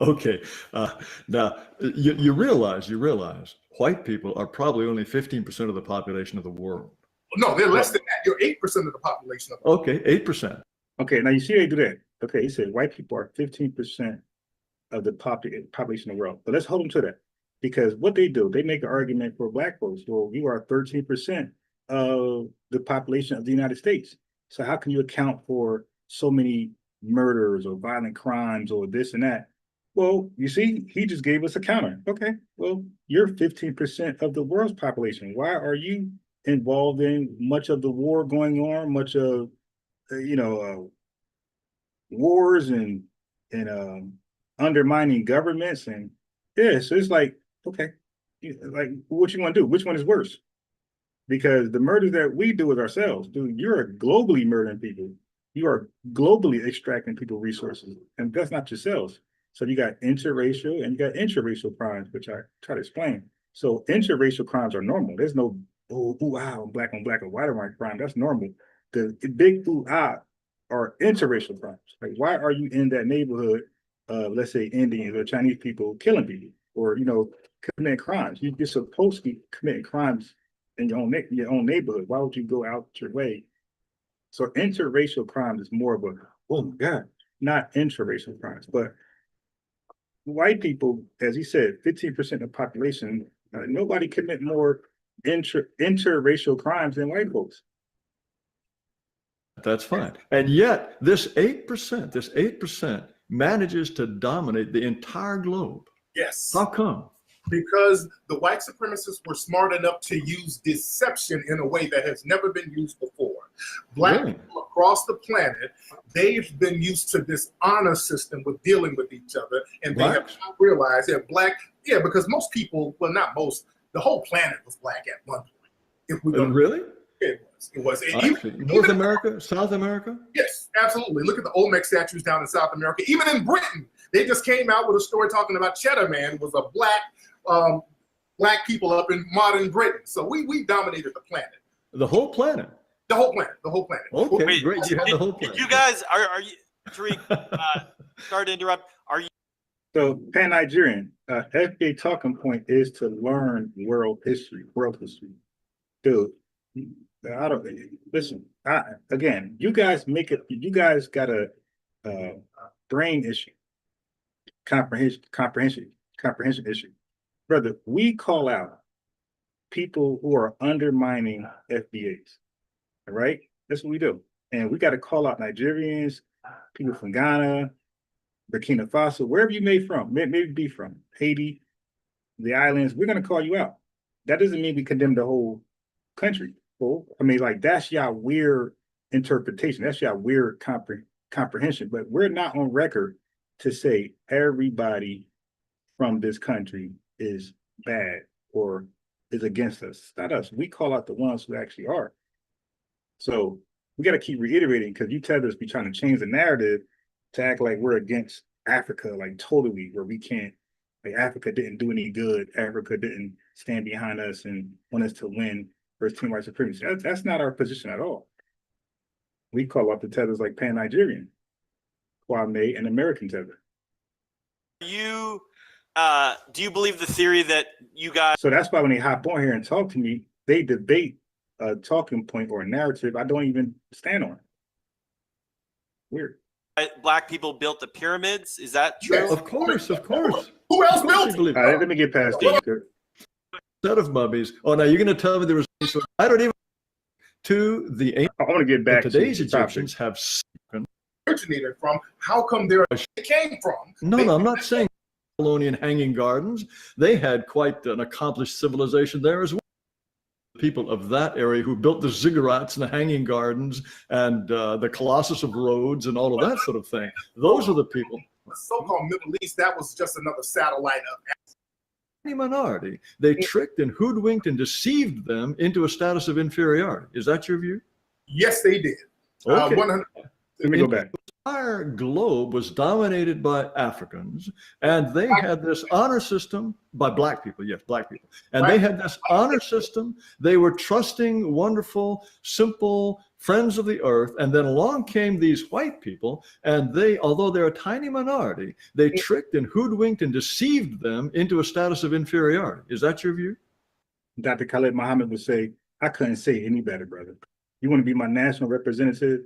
[SPEAKER 2] Okay. Now, you realize white people are probably only 15% of the population of the world.
[SPEAKER 3] No, they're less than that. You're 8% of the population.
[SPEAKER 2] Okay, 8%.
[SPEAKER 1] Okay, now you see they do that. Okay, he said white people are 15% of the population of the world. But let's hold them to that. Because what they do, they make an argument for black folks. Well, you are 13% of the population of the United States. So how can you account for so many murders or violent crimes or this and that? Well, you see, he just gave us a counter. Okay, well, you're 15% of the world's population. Why are you involved in much of the war going on, much of, wars and undermining governments? And so it's like, okay, like what you want to do? Which one is worse? Because the murders that we do with ourselves, dude, you're globally murdering people. You are globally extracting people resources, and that's not yourselves. So you got interracial and you got intraracial crimes, which I try to explain. So interracial crimes are normal. There's no black on black or white on white crime. That's normal. The big are interracial crimes. Like, why are you in that neighborhood? Let's say Indians or Chinese people killing people, or committing crimes. You're supposed to be committing crimes in your own neighborhood. Why would you go out your way? So interracial crimes is more of a, oh my God, not intraracial crimes. But white people, as he said, 15% of the population, nobody commit more interracial crimes than white folks.
[SPEAKER 2] That's fine. And yet this 8% manages to dominate the entire globe.
[SPEAKER 3] Yes.
[SPEAKER 2] How come?
[SPEAKER 3] Because the white supremacists were smart enough to use deception in a way that has never been used before. Black people across the planet, they've been used to this honor system with dealing with each other, and they have not realized that because most people, well, not most, the whole planet was black at one point. If we don't
[SPEAKER 2] really?
[SPEAKER 3] It was.
[SPEAKER 2] North America, South America?
[SPEAKER 3] Yes, absolutely. Look at the Olmec statues down in South America. Even in Britain, they just came out with a story talking about Cheddar Man was a black people up in modern Britain. So we dominated the planet.
[SPEAKER 2] The whole planet?
[SPEAKER 3] The whole planet. The whole planet.
[SPEAKER 2] Okay, wait, great. You have the whole planet.
[SPEAKER 4] You guys, are you, Tariq, sorry to interrupt. Are you?
[SPEAKER 1] So Pan-Nigerian, FBA talking point is to learn world history. Dude, I don't listen. Again, you guys got a brain issue, comprehension issue, brother. We call out people who are undermining FBAs. All right, that's what we do, and we got to call out Nigerians, people from Ghana, Burkina Faso, wherever you may be from, Haiti, the islands. We're gonna call you out. That doesn't mean we condemn the whole country. Well, I mean, like, that's your weird interpretation. That's your weird comprehension. But we're not on record to say everybody from this country is bad or is against us. It's not us. We call out the ones who actually are. So we got to keep reiterating, because you tethers be trying to change the narrative to act like we're against Africa, like totally, where we can't, like Africa didn't do any good. Africa didn't stand behind us and want us to win versus team white supremacy. That's not our position at all. We call out the tethers like Pan-Nigerian, Kwame, and American tether.
[SPEAKER 4] Do you believe the theory that you guys?
[SPEAKER 1] So that's why when they hop on here and talk to me, they debate a talking point or a narrative I don't even stand on. Weird.
[SPEAKER 4] Black people built the pyramids. Is that true?
[SPEAKER 3] Yes.
[SPEAKER 2] Of course.
[SPEAKER 3] Who else built it?
[SPEAKER 1] All right, let me get past that.
[SPEAKER 2] Set of mummies. Oh, now you're going to tell me there was. I don't even. To the ancient.
[SPEAKER 1] I want to get back.
[SPEAKER 2] Today's Egyptians have
[SPEAKER 3] originated from. How come they came from?
[SPEAKER 2] No, I'm not saying Babylonian hanging gardens. They had quite an accomplished civilization there as well. People of that area who built the ziggurats and the hanging gardens and the Colossus of Rhodes and all of that sort of thing. Those are the people.
[SPEAKER 3] The so-called Middle East, that was just another satellite of.
[SPEAKER 2] minority. They tricked and hoodwinked and deceived them into a status of inferiority. Is that your view?
[SPEAKER 3] Yes, they did.
[SPEAKER 2] Okay.
[SPEAKER 3] 100.
[SPEAKER 1] Let me go back.
[SPEAKER 2] The entire globe was dominated by Africans, and they had this honor system by black people. Yes, black people. And they had this honor system. They were trusting, wonderful, simple friends of the earth. And then along came these white people, and they, although they're a tiny minority, they tricked and hoodwinked and deceived them into a status of inferiority. Is that your view?
[SPEAKER 1] Dr. Khalid Muhammad would say, I couldn't say it any better, brother. You want to be my national representative?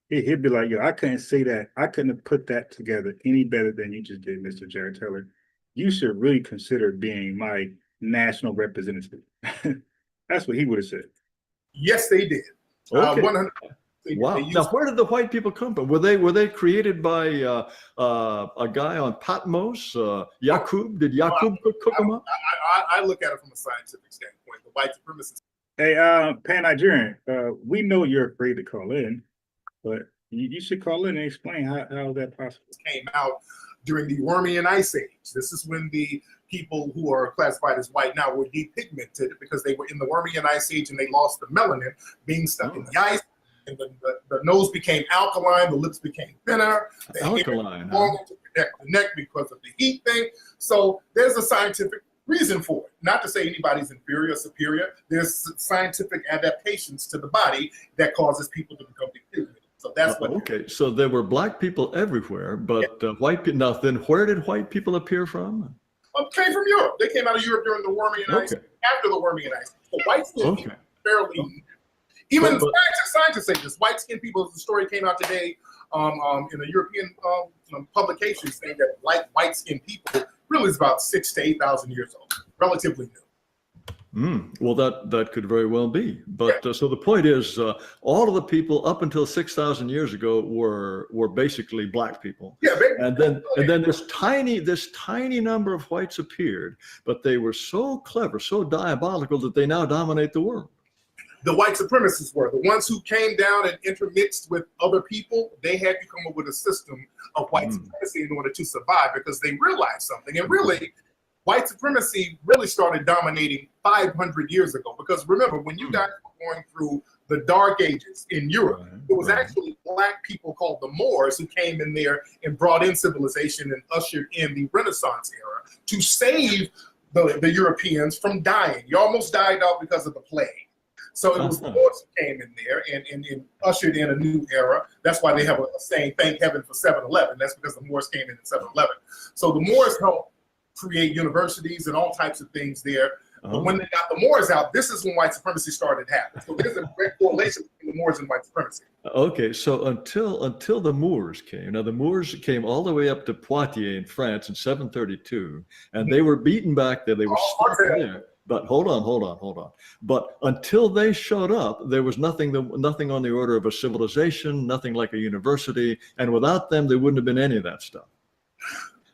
[SPEAKER 1] He'd be like, yo, I couldn't say that. I couldn't have put that together any better than you just did, Mr. Jared Taylor. You should really consider being my national representative. That's what he would have said.
[SPEAKER 3] Yes, they did.
[SPEAKER 2] Okay.
[SPEAKER 3] 100.
[SPEAKER 2] Wow. Now, where did the white people come from? Were they created by a guy on Patmos, Yaqub? Did Yaqub cook them up?
[SPEAKER 3] I look at it from a scientific standpoint. The white supremacists.
[SPEAKER 1] Hey, Pan-Nigerian, we know you're afraid to call in, but you should call in and explain how that possible.
[SPEAKER 3] Came out during the Wormian Ice Age. This is when the people who are classified as white now were depigmented because they were in the Wormian Ice Age and they lost the melanin being stuck in the ice. And the nose became alkaline, the lips became thinner, the
[SPEAKER 2] alkaline,
[SPEAKER 3] hair to protect the neck because of the heat thing. So there's a scientific reason for it. Not to say anybody's inferior or superior. There's scientific adaptations to the body that causes people to become depigmented. So that's what.
[SPEAKER 2] Okay, so there were black people everywhere, but white people. Now, then, where did white people appear from?
[SPEAKER 3] Came from Europe. They came out of Europe during the Wormian Ice Age, after the Wormian Ice Age. So white skin people fairly. Even scientists say this. White skinned people, the story came out today in a European publication saying that white skinned people really is about 6,000 to 8,000 years old, relatively new.
[SPEAKER 2] Well, that could very well be. But so the point is, all of the people up until 6,000 years ago were basically black people.
[SPEAKER 3] Yeah,
[SPEAKER 2] and then this tiny number of whites appeared, but they were so clever, so diabolical that they now dominate the world.
[SPEAKER 3] The white supremacists were the ones who came down and intermixed with other people. They had to come up with a system of white supremacy in order to survive because they realized something. And really, white supremacy really started dominating 500 years ago. Because remember, when you guys were going through the Dark Ages in Europe, it was actually black people called the Moors who came in there and brought in civilization and ushered in the Renaissance era to save the Europeans from dying. You almost died out because of the plague. So it was the Moors who came in there and ushered in a new era. That's why they have a saying, thank heaven for 7-Eleven. That's because the Moors came in at 7-Eleven. So the Moors helped create universities and all types of things there. But when they got the Moors out, this is when white supremacy started happening. So there's a great correlation between the Moors and white supremacy.
[SPEAKER 2] Okay, so until the Moors came, now the Moors came all the way up to Poitiers in France in 732, and they were beaten back there. They were stuck there. But hold on. But until they showed up, there was nothing on the order of a civilization, nothing like a university, and without them, there wouldn't have been any of that stuff.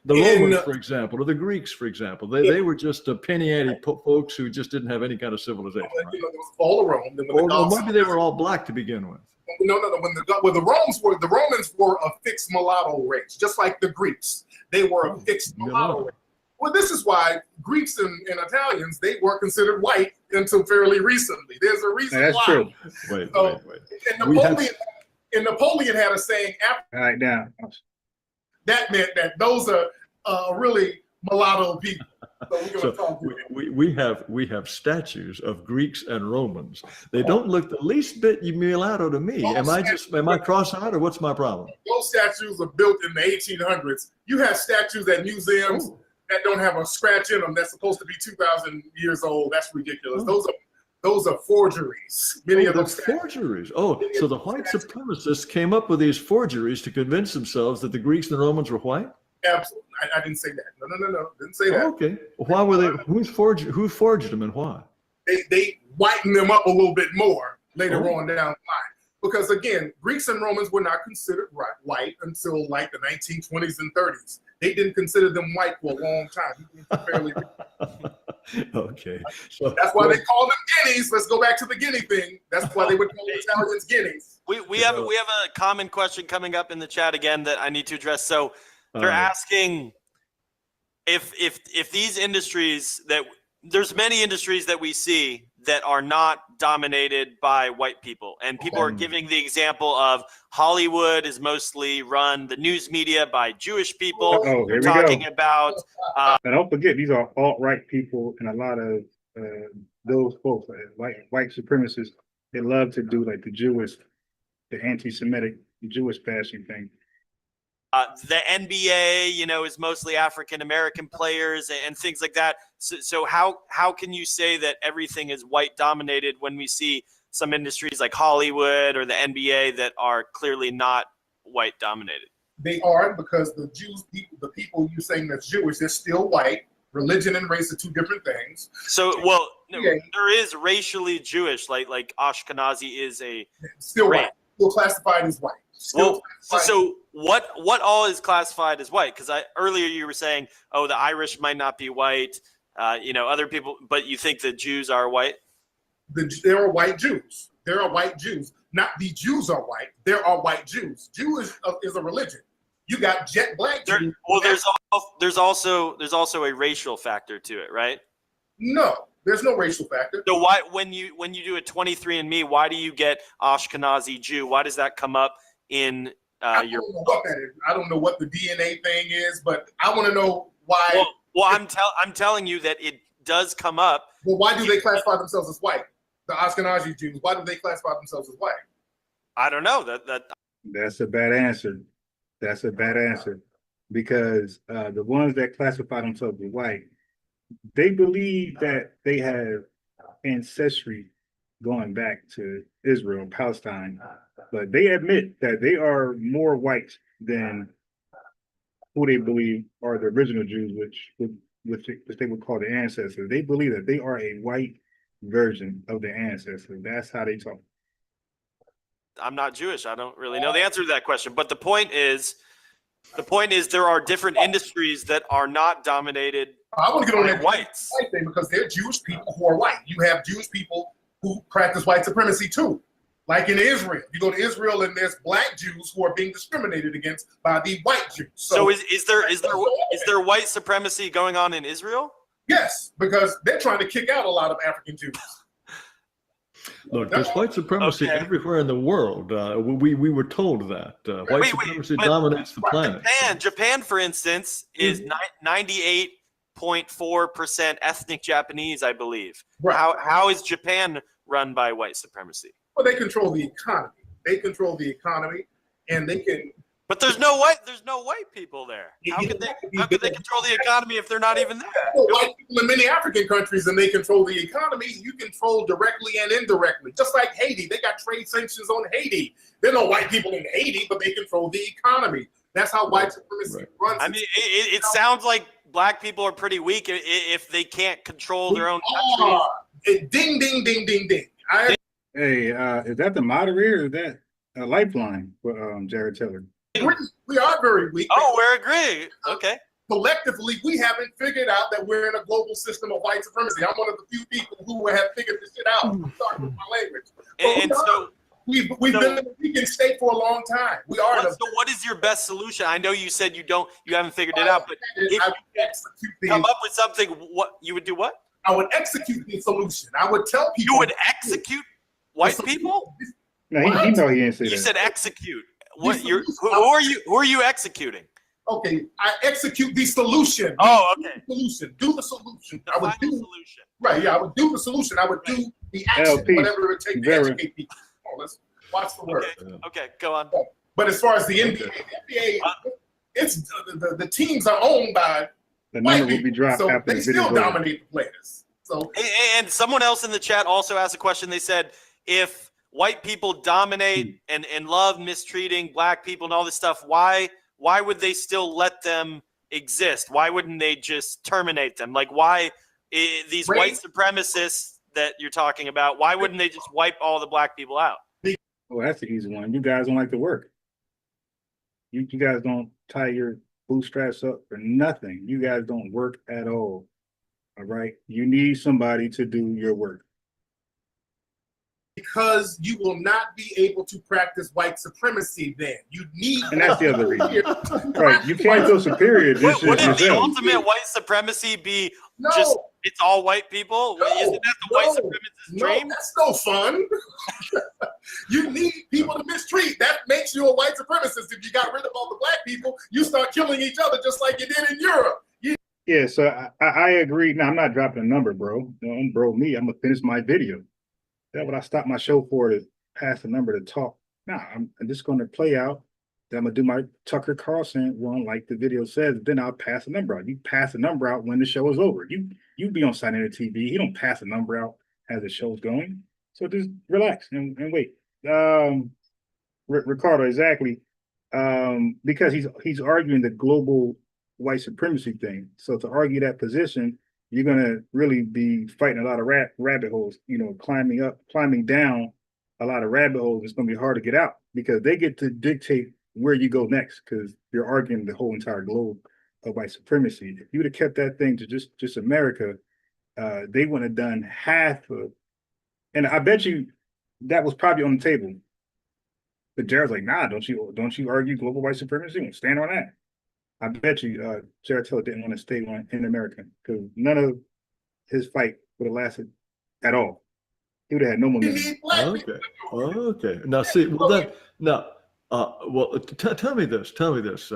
[SPEAKER 2] The Romans, for example, or the Greeks, for example, they were just penny-ante folks who just didn't have any kind of civilization. Right?
[SPEAKER 3] There was all of Rome.
[SPEAKER 2] Or maybe they were all black to begin with.
[SPEAKER 3] No. When the Romans were a fixed mulatto race, just like the Greeks. They were a fixed mulatto race. Well, this is why Greeks and Italians, they weren't considered white until fairly recently. There's a reason why.
[SPEAKER 1] That's true.
[SPEAKER 2] Wait.
[SPEAKER 3] And Napoleon had a saying,
[SPEAKER 1] all right, now.
[SPEAKER 3] That meant that those are really mulatto people. So
[SPEAKER 2] we have statues of Greeks and Romans. They don't look the least bit mulatto to me. Am I cross-eyed or what's my problem?
[SPEAKER 3] Those statues are built in the 1800s. You have statues at museums that don't have a scratch in them. That's supposed to be 2,000 years old. That's ridiculous. Those are forgeries. Many of them
[SPEAKER 2] forgeries. So the white supremacists came up with these forgeries to convince themselves that the Greeks and the Romans were white?
[SPEAKER 3] Absolutely. I didn't say that. No. Didn't say that.
[SPEAKER 2] Okay. Why were they? Who forged them and why?
[SPEAKER 3] They whitened them up a little bit more later on down the line. Because again, Greeks and Romans were not considered white until like the 1920s and 30s. They didn't consider them white for a long time.
[SPEAKER 2] Okay.
[SPEAKER 3] So that's why they call them guineas. Let's go back to the guinea thing. That's why they would call Italians guineas.
[SPEAKER 4] We have a common question coming up in the chat again that I need to address. So they're asking, if these industries that there's many industries that we see that are not dominated by white people, and people are giving the example of Hollywood is mostly run, the news media, by Jewish people.
[SPEAKER 1] Uh-oh,
[SPEAKER 4] They're
[SPEAKER 1] here we
[SPEAKER 4] talking
[SPEAKER 1] go.
[SPEAKER 4] about
[SPEAKER 1] And don't forget, these are alt-right people, and a lot of those folks, white supremacists, they love to do like the anti-Semitic Jewish bashing thing.
[SPEAKER 4] the NBA, is mostly African American players and things like that. So how can you say that everything is white dominated when we see some industries like Hollywood or the NBA that are clearly not white dominated?
[SPEAKER 3] They are, because the people you're saying that's Jewish, they're still white. Religion and race are two different things.
[SPEAKER 4] So, well, there is racially Jewish, like Ashkenazi is
[SPEAKER 3] still white, still classified as white.
[SPEAKER 4] So what all is classified as white? Because earlier you were saying, oh, the Irish might not be white, other people, but you think the Jews are white?
[SPEAKER 3] There are white Jews. There are white Jews. Not the Jews are white. There are white Jews. Jew is a religion. You got jet black Jews.
[SPEAKER 4] Well, there's also a racial factor to it, right?
[SPEAKER 3] No, there's no racial factor.
[SPEAKER 4] So why, when you do a 23andMe, why do you get Ashkenazi Jew? Why does that come up in
[SPEAKER 3] I don't know what that is. I don't know what the DNA thing is, but I want to know why.
[SPEAKER 4] Well, I'm telling you that it does come up.
[SPEAKER 3] Well, why do they classify themselves as white? The Ashkenazi Jews, why do they classify themselves as white?
[SPEAKER 4] I don't know.
[SPEAKER 1] That's a bad answer. That's a bad answer, because the ones that classify themselves as white, they believe that they have ancestry going back to Israel, Palestine, but they admit that they are more white than who they believe are the original Jews, which they would call the ancestors. They believe that they are a white version of the ancestors. That's how they talk.
[SPEAKER 4] I'm not Jewish. I don't really know the answer to that question. But the point is there are different industries that are not dominated
[SPEAKER 3] I want to get on that
[SPEAKER 4] whites.
[SPEAKER 3] white thing, because there are Jewish people who are white. You have Jewish people who practice white supremacy too. Like in Israel, you go to Israel and there's black Jews who are being discriminated against by the white Jews.
[SPEAKER 4] So is there white supremacy going on in Israel?
[SPEAKER 3] Yes, because they're trying to kick out a lot of African Jews.
[SPEAKER 2] Look, there's white supremacy everywhere in the world. We were told that white supremacy dominates the planet.
[SPEAKER 4] Japan, for instance, is 98.4% ethnic Japanese, I believe.
[SPEAKER 3] Right.
[SPEAKER 4] How is Japan run by white supremacy?
[SPEAKER 3] Well, they control the economy. They control the economy, and they can.
[SPEAKER 4] But there's no white people there. How could they control the economy if they're not even there?
[SPEAKER 3] White people in many African countries, and they control the economy. You control directly and indirectly. Just like Haiti, they got trade sanctions on Haiti. There are no white people in Haiti, but they control the economy. That's how white supremacy runs.
[SPEAKER 4] I mean, it sounds like black people are pretty weak if they can't control their own countries.
[SPEAKER 3] Ding, ding, ding, ding, ding.
[SPEAKER 1] Hey, is that the moderator, or is that a lifeline for Jared Taylor?
[SPEAKER 3] We are very weak.
[SPEAKER 4] Oh, we're agreeing. Okay.
[SPEAKER 3] Collectively, we haven't figured out that we're in a global system of white supremacy. I'm one of the few people who have figured this shit out. I'm sorry with my language.
[SPEAKER 4] And so
[SPEAKER 3] we've been in a weakened state for a long time. We are.
[SPEAKER 4] So what is your best solution? I know you said you haven't figured it out, but if you come up with something, what you would do? What?
[SPEAKER 3] I would execute the solution. I would tell people.
[SPEAKER 4] You would execute white people?
[SPEAKER 1] No, he know he didn't say that.
[SPEAKER 4] You said execute. What? Who are you executing?
[SPEAKER 3] Okay, I execute the solution.
[SPEAKER 4] Oh, okay.
[SPEAKER 3] Solution. Do the solution.
[SPEAKER 4] I would do the solution.
[SPEAKER 3] Right. Yeah, I would do the solution. I would do the action, whatever it takes to educate people. Oh, let's watch the word.
[SPEAKER 4] Okay, go on.
[SPEAKER 3] But as far as the NBA, it's the teams are owned by
[SPEAKER 1] the number will be dropped,
[SPEAKER 3] so
[SPEAKER 1] after
[SPEAKER 3] they still dominate the players. So
[SPEAKER 4] and someone else in the chat also asked a question. They said, if white people dominate and love mistreating black people and all this stuff, why would they still let them exist? Why wouldn't they just terminate them? Like, why these white supremacists that you're talking about, why wouldn't they just wipe all the black people out?
[SPEAKER 1] Well, that's the easy one. You guys don't like to work. You guys don't tie your bootstraps up for nothing. You guys don't work at all. All right. You need somebody to do your work.
[SPEAKER 3] Because you will not be able to practice white supremacy then. You need
[SPEAKER 1] And that's the other reason. Right. You can't feel superior. Just
[SPEAKER 4] Wouldn't the
[SPEAKER 1] yourself.
[SPEAKER 4] ultimate white supremacy be
[SPEAKER 3] No.
[SPEAKER 4] just it's all white people?
[SPEAKER 3] No,
[SPEAKER 4] Isn't that the white supremacist dream?
[SPEAKER 3] That's no fun. You need people to mistreat. That makes you a white supremacist. If you got rid of all the black people, you start killing each other just like you did in Europe.
[SPEAKER 1] Yeah, so I agree. Now, I'm not dropping a number, bro. Don't bro me. I'm going to finish my video. That's what I stopped my show for, to pass the number to talk. Nah, I'm just going to play out. Then I'm going to do my Tucker Carlson one, like the video says. Then I'll pass the number out. You pass the number out when the show is over. You be on side of the TV. You don't pass the number out as the show's going. So just relax and wait. Ricardo, exactly. Because he's arguing the global white supremacy thing. So to argue that position, you're gonna really be fighting a lot of rabbit holes, climbing down a lot of rabbit holes. It's gonna be hard to get out because they get to dictate where you go next because you're arguing the whole entire globe of white supremacy. If you would have kept that thing to just America, they wouldn't have done half of, and I bet you that was probably on the table. But Jared's like, nah, don't you argue global white supremacy? You stand on that. I bet you Jared Taylor didn't want to stay in America because none of his fight would have lasted at all. He would have had no momentum.
[SPEAKER 2] Okay. Now, see, tell me this.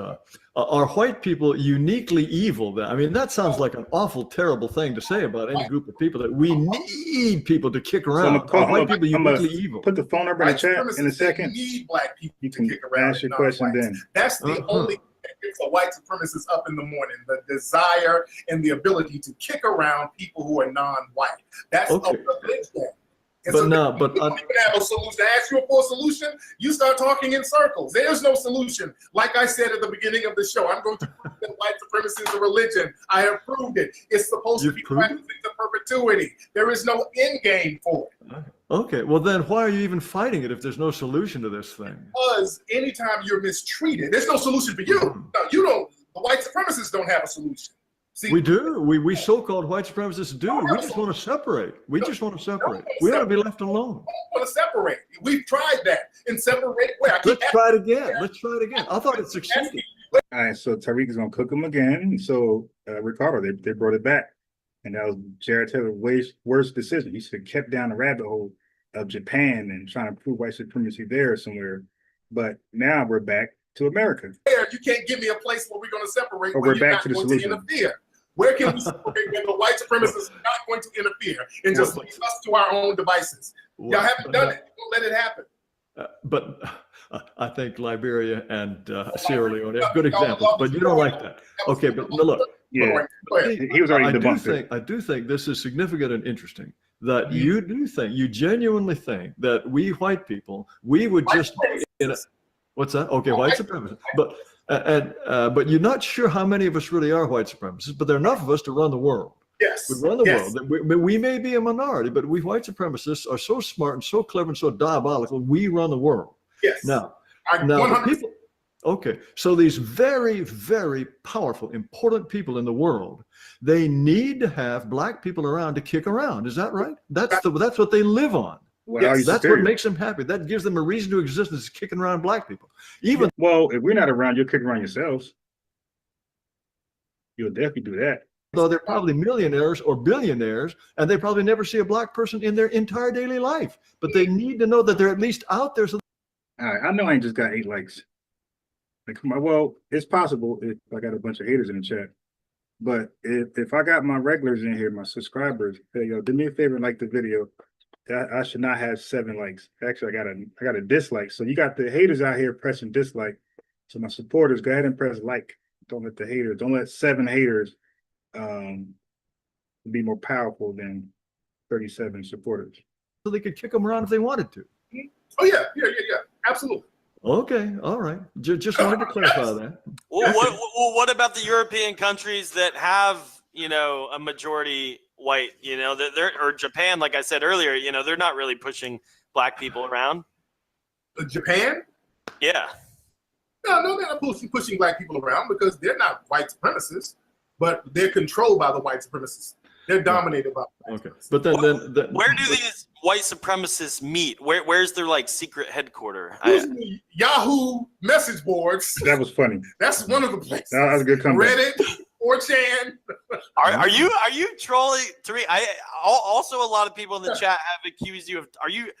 [SPEAKER 2] Are white people uniquely evil then? I mean, that sounds like an awful, terrible thing to say about any group of people, that we need people to kick around.
[SPEAKER 1] So
[SPEAKER 2] are white people uniquely evil?
[SPEAKER 1] Put the phone number in the chat in a second.
[SPEAKER 3] You need black people
[SPEAKER 1] You
[SPEAKER 3] to
[SPEAKER 1] can
[SPEAKER 3] kick around.
[SPEAKER 1] ask your question then.
[SPEAKER 3] That's the only gets a white supremacist up in the morning, the desire and the ability to kick around people who are non-white. That's a privilege thing. And
[SPEAKER 2] but
[SPEAKER 3] so
[SPEAKER 2] no,
[SPEAKER 3] you
[SPEAKER 2] but
[SPEAKER 3] don't even have a solution. I ask you for a solution, you start talking in circles. There's no solution. Like I said at the beginning of the show, I'm going to prove that white supremacy is a religion. I have proved it. It's supposed to be practiced to perpetuity. There is no end game for it.
[SPEAKER 2] Okay, well then why are you even fighting it if there's no solution to this thing?
[SPEAKER 3] Because anytime you're mistreated, there's no solution for you. No, you don't. The white supremacists don't have a solution. See,
[SPEAKER 2] we do. We so-called white supremacists do. We just want to separate. We just want to separate. We want to be left alone.
[SPEAKER 3] We want to separate. We've tried that and separate where.
[SPEAKER 2] Let's try it again. I thought it succeeded.
[SPEAKER 1] All right, so Tariq is gonna cook them again. So Ricardo, they brought it back, and that was Jared Taylor's worst decision. He should have kept down the rabbit hole of Japan and trying to prove white supremacy there somewhere. But now we're back to America.
[SPEAKER 3] You can't give me a place where we're going to separate.
[SPEAKER 1] Or we're back to the solution.
[SPEAKER 3] Interfere. Where can we separate when the white supremacists are not going to interfere and just leave us to our own devices? Y'all haven't done it. Don't let it happen.
[SPEAKER 2] But I think Liberia and Sierra Leone are good examples, but you don't like that. Okay, but no, look.
[SPEAKER 1] Yeah, he was already debunked.
[SPEAKER 2] I do think this is significant and interesting that you genuinely think that we white people, we would just, what's that? Okay, white supremacists. But you're not sure how many of us really are white supremacists, but there are enough of us to run the world.
[SPEAKER 3] Yes.
[SPEAKER 2] We run the world. We may be a minority, but we white supremacists are so smart and so clever and so diabolical, we run the world.
[SPEAKER 3] Yes.
[SPEAKER 2] Now people, okay, so these very, very powerful, important people in the world, they need to have black people around to kick around. Is that right? That's what they live on.
[SPEAKER 1] Well,
[SPEAKER 2] yes, that's what makes them happy. That gives them a reason to exist, is kicking around black people. If
[SPEAKER 1] we're not around, you'll kick around yourselves. You'll definitely do that.
[SPEAKER 2] Though they're probably millionaires or billionaires, and they probably never see a black person in their entire daily life. But they need to know that they're at least out there. So
[SPEAKER 1] all right, I know I ain't just got 8 likes. Like, come on, well, it's possible if I got a bunch of haters in the chat. But if I got my regulars in here, my subscribers, hey, yo, do me a favor and like the video. I should not have 7 likes. Actually, I got a dislike. So you got the haters out here pressing dislike. So my supporters, go ahead and press like. Don't let 7 haters be more powerful than 37 supporters.
[SPEAKER 2] So they could kick them around if they wanted to.
[SPEAKER 3] Oh yeah, absolutely.
[SPEAKER 2] Okay, all right. Just wanted to clarify that.
[SPEAKER 4] Well, what about the European countries that have, a majority white, or Japan, like I said earlier, they're not really pushing black people around.
[SPEAKER 3] Japan?
[SPEAKER 4] Yeah.
[SPEAKER 3] No, they're not pushing black people around because they're not white supremacists, but they're controlled by the white supremacists. They're dominated by white
[SPEAKER 2] Okay,
[SPEAKER 3] supremacists.
[SPEAKER 2] but then
[SPEAKER 4] Where do these white supremacists meet? Where's their like secret headquarter?
[SPEAKER 3] Usually Yahoo message boards.
[SPEAKER 1] That was funny.
[SPEAKER 3] That's one of the places.
[SPEAKER 1] That was a good comeback.
[SPEAKER 3] Reddit, 4chan.
[SPEAKER 4] Are you trolling, Tariq? Also a lot of people in the chat have accused you of. Are you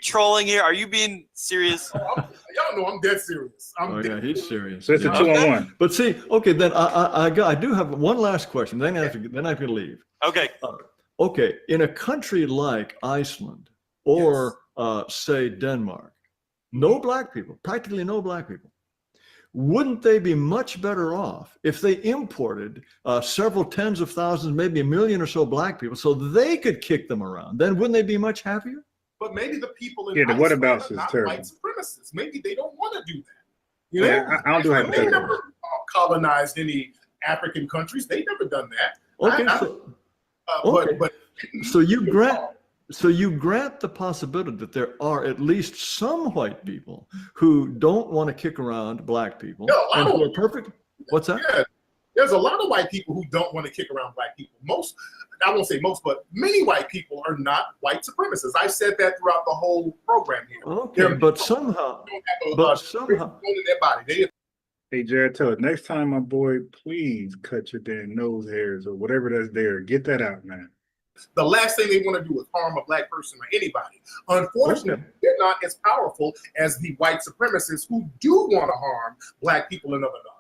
[SPEAKER 4] trolling here? Are you being serious?
[SPEAKER 3] Y'all know I'm dead serious.
[SPEAKER 2] Yeah, he's serious.
[SPEAKER 1] So it's a 2-on-1.
[SPEAKER 2] But see, okay, then I do have one last question. Then I can leave.
[SPEAKER 4] Okay.
[SPEAKER 2] Okay, in a country like Iceland or say Denmark, no black people, practically no black people. Wouldn't they be much better off if they imported several tens of thousands, maybe 1 million or so black people, so they could kick them around? Then wouldn't they be much happier?
[SPEAKER 3] But maybe the people in
[SPEAKER 1] Yeah, the
[SPEAKER 3] Iceland
[SPEAKER 1] whatabouts
[SPEAKER 3] are
[SPEAKER 1] is
[SPEAKER 3] not
[SPEAKER 1] terrible.
[SPEAKER 3] white supremacists. Maybe they don't want to do that. You know,
[SPEAKER 1] Yeah, I don't do
[SPEAKER 3] Iceland, they
[SPEAKER 1] hypotheticals.
[SPEAKER 3] never colonized any African countries. They never done that.
[SPEAKER 2] Okay, okay.
[SPEAKER 3] But
[SPEAKER 2] So you grant the possibility that there are at least some white people who don't want to kick around black people and who are perfect. What's that?
[SPEAKER 3] Yeah, there's a lot of white people who don't want to kick around black people. I won't say most, but many white people are not white supremacists. I've said that throughout the whole program here.
[SPEAKER 2] Okay, but somehow,
[SPEAKER 3] in their body.
[SPEAKER 1] Hey, Jared, tell it next time, my boy, please cut your damn nose hairs or whatever that's there. Get that out, man.
[SPEAKER 3] The last thing they want to do is harm a black person or anybody. Unfortunately, they're not as powerful as the white supremacists who do want to harm black people and other non.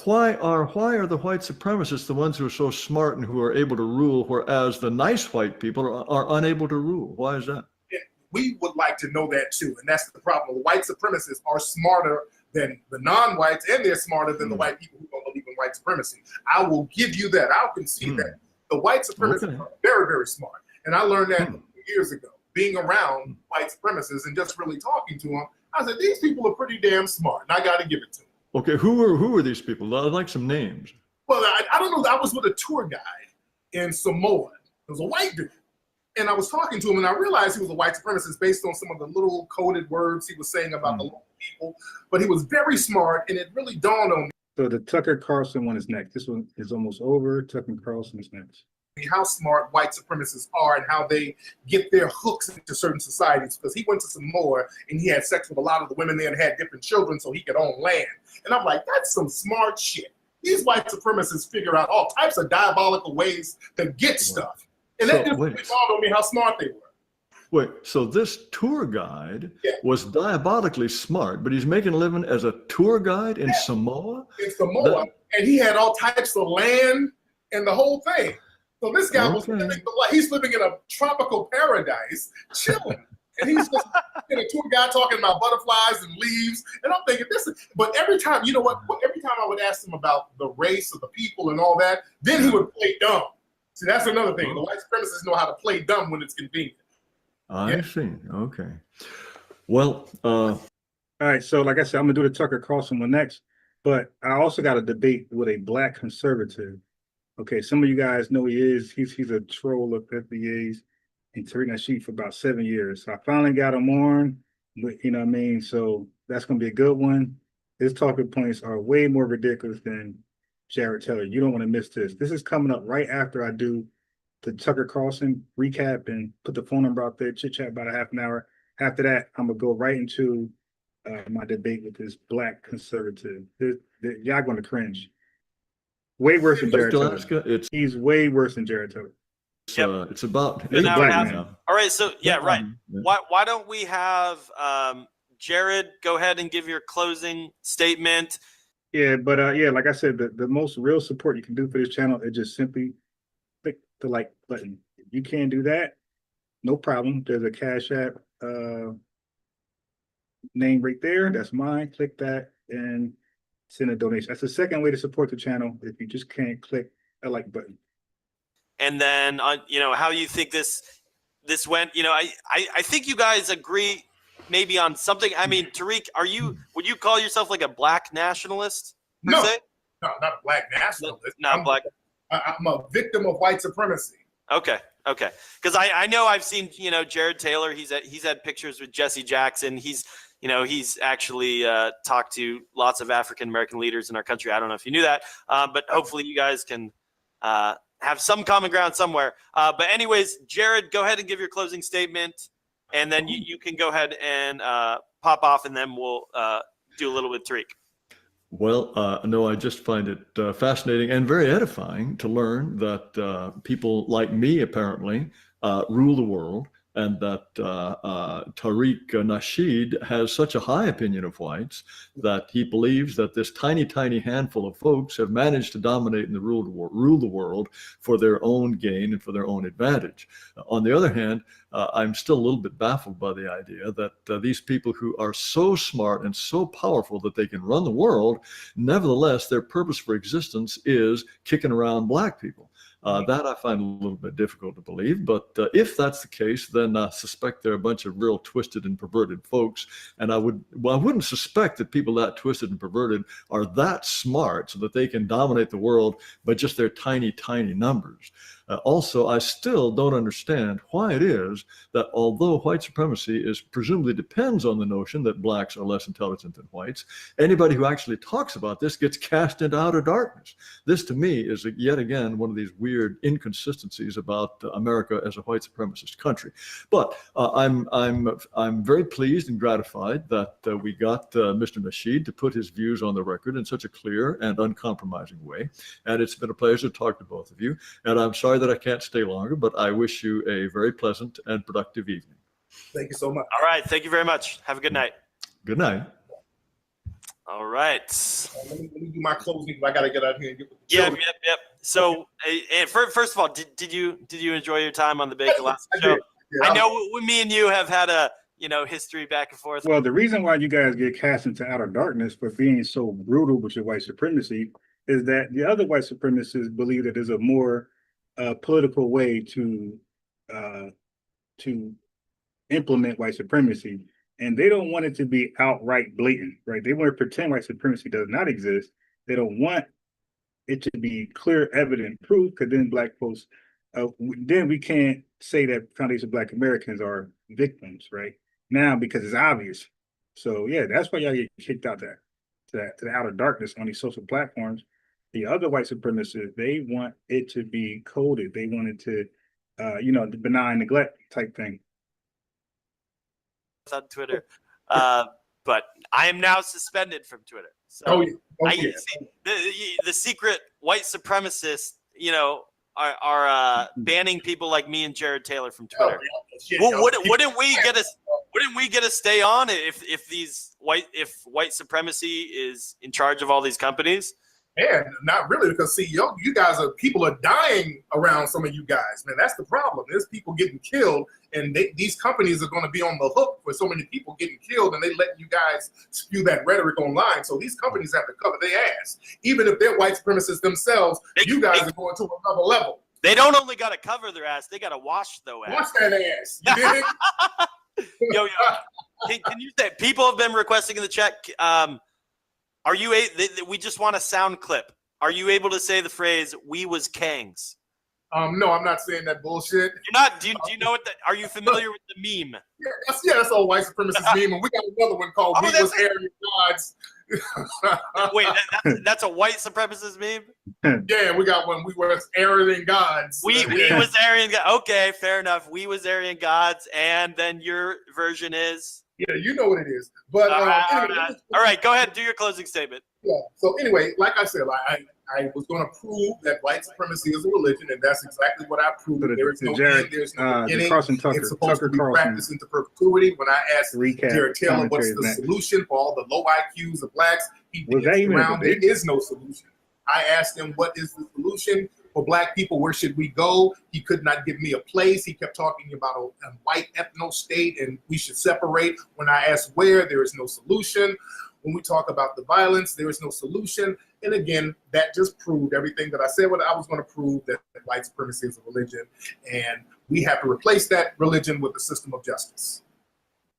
[SPEAKER 2] Why are the white supremacists the ones who are so smart and who are able to rule, whereas the nice white people are unable to rule? Why is that?
[SPEAKER 3] We would like to know that too, and that's the problem. The white supremacists are smarter than the non-whites, and they're smarter than the white people who don't believe in white supremacy. I will give you that. I'll concede that. The white supremacists are very, very smart. And I learned that years ago, being around white supremacists and just really talking to them. I said, these people are pretty damn smart, and I got to give it to them.
[SPEAKER 2] Okay, who are these people? I'd like some names.
[SPEAKER 3] Well, I don't know. I was with a tour guide in Samoa. It was a white dude. And I was talking to him, and I realized he was a white supremacist based on some of the little coded words he was saying about the local people. But he was very smart, and it really dawned on me.
[SPEAKER 1] So the Tucker Carlson one is next. This one is almost over. Tucker Carlson is next.
[SPEAKER 3] How smart white supremacists are and how they get their hooks into certain societies. Because he went to Samoa and he had sex with a lot of the women there and had different children so he could own land. And I'm like, that's some smart shit. These white supremacists figure out all types of diabolical ways to get stuff. And that just dawned on me how smart they were.
[SPEAKER 2] Wait, so this tour guide was diabolically smart, but he's making a living as a tour guide in Samoa?
[SPEAKER 3] In Samoa, and he had all types of land and the whole thing. So this guy was living he's living in a tropical paradise, chilling. And he's just in a tour guide talking about butterflies and leaves. And I'm thinking, but every time, you know what? Every time I would ask him about the race of the people and all that, then he would play dumb. See, that's another thing. The white supremacists know how to play dumb when it's convenient.
[SPEAKER 2] I see. Okay. Well,
[SPEAKER 1] all right. So like I said, I'm going to do the Tucker Carlson one next. But I also got a debate with a black conservative. Okay, some of you guys know he is. He's a troll of FBA's and Tariq Nasheed for about 7 years. So I finally got him on, but you know what I mean? So that's going to be a good one. His talking points are way more ridiculous than Jared Taylor. You don't want to miss this. This is coming up right after I do the Tucker Carlson recap and put the phone number out there, chit chat about a half an hour. After that, I'm going to go right into my debate with this black conservative. Y'all going to cringe. Way worse than Jared Taylor. He's way worse than Jared Taylor.
[SPEAKER 2] It's about
[SPEAKER 4] an hour and a half. All right, so right. Why don't we have Jared go ahead and give your closing statement?
[SPEAKER 1] Yeah, but like I said, the most real support you can do for this channel is just simply click the like button. If you can't do that, no problem. There's a Cash App name right there. That's mine. Click that and send a donation. That's the second way to support the channel if you just can't click a like button.
[SPEAKER 4] And then how you think this went. I think you guys agree maybe on something. I mean, Tariq, would you call yourself like a black nationalist per se?
[SPEAKER 3] No, not a black nationalist.
[SPEAKER 4] Not black.
[SPEAKER 3] I'm a victim of white supremacy.
[SPEAKER 4] Okay. Because I know I've seen Jared Taylor. He's had pictures with Jesse Jackson. He's actually talked to lots of African American leaders in our country. I don't know if you knew that, but hopefully you guys can have some common ground somewhere. But anyways, Jared, go ahead and give your closing statement, and then you can go ahead and pop off, and then we'll do a little with Tariq.
[SPEAKER 2] Well, no, I just find it fascinating and very edifying to learn that people like me apparently rule the world, and that Tariq Nasheed has such a high opinion of whites that he believes that this tiny, tiny handful of folks have managed to dominate and rule the world for their own gain and for their own advantage. On the other hand, I'm still a little bit baffled by the idea that these people who are so smart and so powerful that they can run the world, nevertheless, their purpose for existence is kicking around black people. That I find a little bit difficult to believe, but if that's the case, then I suspect they're a bunch of real twisted and perverted folks. And I wouldn't suspect that people that twisted and perverted are that smart so that they can dominate the world by just their tiny, tiny numbers. Also, I still don't understand why it is that although white supremacy presumably depends on the notion that blacks are less intelligent than whites, anybody who actually talks about this gets cast into outer darkness. This to me is yet again one of these weird inconsistencies about America as a white supremacist country. But I'm very pleased and gratified that we got Mr. Nasheed to put his views on the record in such a clear and uncompromising way. And it's been a pleasure to talk to both of you. And I'm sorry that I can't stay longer, but I wish you a very pleasant and productive evening.
[SPEAKER 3] Thank you so much.
[SPEAKER 4] All right. Thank you very much. Have a good night.
[SPEAKER 2] Good night.
[SPEAKER 4] All right.
[SPEAKER 3] Let me do my closing because I got to get out here and get with the
[SPEAKER 4] Yep.
[SPEAKER 3] children.
[SPEAKER 4] So, first of all, did you enjoy your time on the Bake Alaska show?
[SPEAKER 3] Yeah,
[SPEAKER 4] I know me and you have had a history back and forth.
[SPEAKER 1] Well, the reason why you guys get cast into outer darkness for being so brutal with your white supremacy is that the other white supremacists believe that there's a more political way to implement white supremacy, and they don't want it to be outright blatant, right? They want to pretend white supremacy does not exist. They don't want it to be clear, evident proof, because then black folks, then we can't say that Foundation of Black Americans are victims, right? Now, because it's obvious. So yeah, that's why y'all get kicked out to the outer darkness on these social platforms. The other white supremacists, they want it to be coded. They want it to, the benign neglect type thing.
[SPEAKER 4] On Twitter, but I am now suspended from Twitter. So the secret white supremacists, are banning people like me and Jared Taylor from Twitter. Well, wouldn't we get to stay on if white supremacy is in charge of all these companies?
[SPEAKER 3] And not really, because see, you guys people are dying around some of you guys, man. That's the problem. There's people getting killed, and these companies are going to be on the hook for so many people getting killed, and they let you guys spew that rhetoric online. So these companies have to cover their ass, even if they're white supremacists themselves. You guys are going to another level.
[SPEAKER 4] They don't only got to cover their ass; they got to wash their ass.
[SPEAKER 3] Wash that ass. You dig?
[SPEAKER 4] Yo, can you say people have been requesting in the chat? Are you we just want a sound clip. Are you able to say the phrase "we was Kangs"?
[SPEAKER 3] No, I'm not saying that bullshit.
[SPEAKER 4] You're not. Do you know what? Are you familiar with the meme?
[SPEAKER 3] Yeah, that's all white supremacist meme, and we got another one called "We was Aryan Gods."
[SPEAKER 4] Wait, that's a white supremacist meme?
[SPEAKER 3] Yeah, we got one. We were Aryan Gods.
[SPEAKER 4] We was Aryan Gods. Okay, fair enough. We was Aryan Gods, and then your version is.
[SPEAKER 3] Yeah, you know what it is. But
[SPEAKER 4] anyway, all right, go ahead. Do your closing statement.
[SPEAKER 3] Yeah. So anyway, like I said, I was going to prove that white supremacy is a religion, and that's exactly what I proved. There is no end, there's no beginning. It's supposed to be practiced into perpetuity. When I asked Jared Taylor what's the solution for all the low IQs of blacks, there is no solution. I asked him, what is the solution for black people? Where should we go? He could not give me a place. He kept talking about a white ethno state and we should separate. When I asked where, there is no solution. When we talk about the violence, there is no solution. And again, that just proved everything that I said what I was going to prove, that white supremacy is a religion. And we have to replace that religion with a system of justice.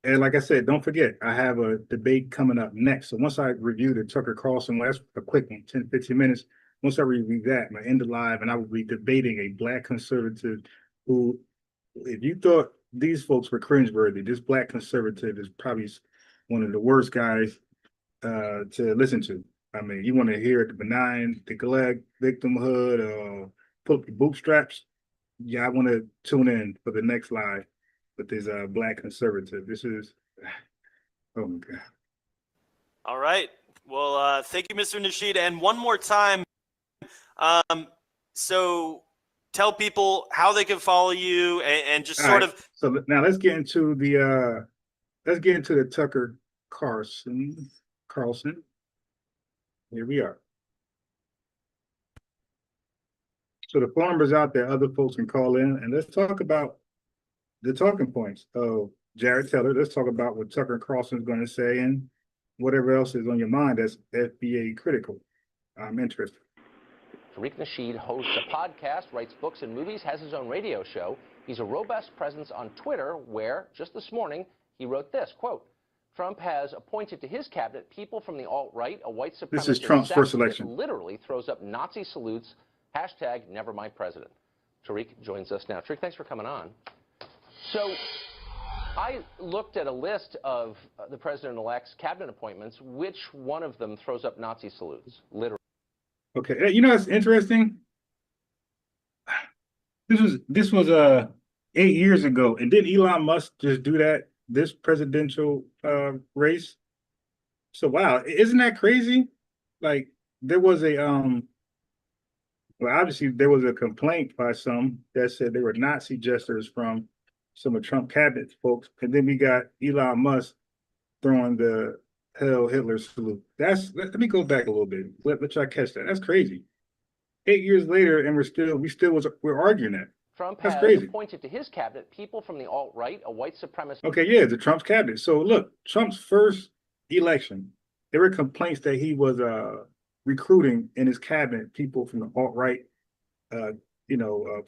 [SPEAKER 1] And like I said, don't forget, I have a debate coming up next. So once I review the Tucker Carlson, that's a quick one, 10, 15 minutes. Once I review that, I'm going to end the live, and I will be debating a black conservative who, if you thought these folks were cringeworthy, this black conservative is probably one of the worst guys to listen to. I mean, you want to hear the benign neglect, victimhood, pull up your bootstraps, yeah, I want to tune in for the next live with this black conservative. This is, oh my God.
[SPEAKER 4] All right. Well, thank you, Mr. Nasheed. And one more time, so tell people how they can follow you and just sort of.
[SPEAKER 1] So now let's get into the Tucker Carlson. Here we are. So the phone number's out there. Other folks can call in, and let's talk about the talking points of Jared Taylor. Let's talk about what Tucker Carlson is going to say and whatever else is on your mind that's FBA critical. I'm interested.
[SPEAKER 5] Tariq Nasheed hosts a podcast, writes books and movies, has his own radio show. He's a robust presence on Twitter, where just this morning he wrote this, quote, Trump has appointed to his cabinet people from the alt-right, a white supremacist
[SPEAKER 1] This is Trump's first election.
[SPEAKER 5] that literally throws up Nazi salutes, hashtag never mind president. Tariq joins us now. Tariq, thanks for coming on. So I looked at a list of the president-elect's cabinet appointments. Which one of them throws up Nazi salutes, literally?
[SPEAKER 1] Okay, you know what's interesting? This was 8 years ago, and did Elon Musk just do that this presidential race? So wow, isn't that crazy? Like there was a well, obviously there was a complaint by some that said they were Nazi jesters from some of Trump cabinet folks, and then we got Elon Musk throwing the Hell Hitler salute. Let me go back a little bit. Let y'all catch that. That's crazy. 8 years later, and we're arguing that.
[SPEAKER 5] Trump
[SPEAKER 1] That's
[SPEAKER 5] has
[SPEAKER 1] crazy.
[SPEAKER 5] appointed to his cabinet people from the alt-right, a white supremacist.
[SPEAKER 1] Okay, yeah, the Trump's cabinet. So look, Trump's first election, there were complaints that he was recruiting in his cabinet people from the alt-right,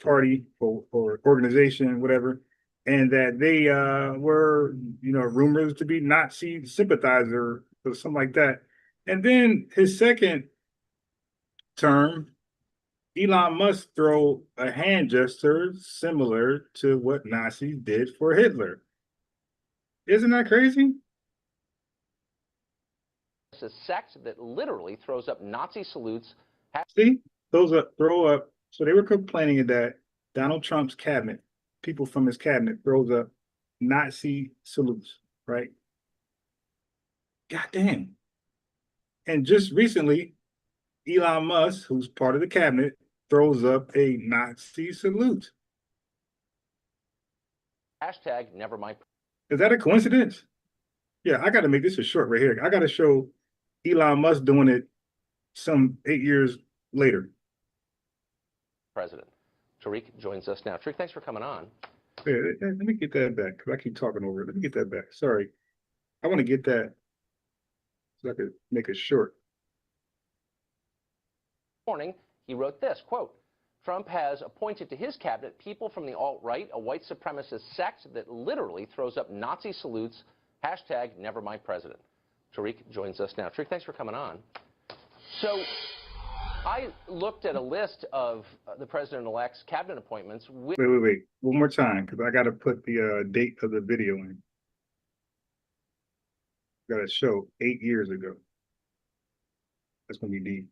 [SPEAKER 1] party or organization, whatever, and that they were, rumors to be Nazi sympathizer or something like that. And then his second term, Elon Musk throw a hand gesture similar to what Nazis did for Hitler. Isn't that crazy?
[SPEAKER 5] It's a sect that literally throws up Nazi salutes.
[SPEAKER 1] See, throw up. So they were complaining that Donald Trump's cabinet, people from his cabinet, throws up Nazi salutes, right? God damn. And just recently, Elon Musk, who's part of the cabinet, throws up a Nazi salute.
[SPEAKER 5] Hashtag never mind.
[SPEAKER 1] Is that a coincidence? Yeah, I got to make this a short right here. I got to show Elon Musk doing it some 8 years later.
[SPEAKER 5] President. Tariq joins us now. Tariq, thanks for coming on.
[SPEAKER 1] Yeah, let me get that back because I keep talking over it. Let me get that back. Sorry. I want to get that so I could make it short.
[SPEAKER 5] Morning, he wrote this, quote, Trump has appointed to his cabinet people from the alt-right, a white supremacist sect that literally throws up Nazi salutes, hashtag never mind president. Tariq joins us now. Tariq, thanks for coming on. So I looked at a list of the president-elect's cabinet appointments.
[SPEAKER 1] Wait. One more time, because I got to put the date of the video in. Got to show 8 years ago. That's going to be deep.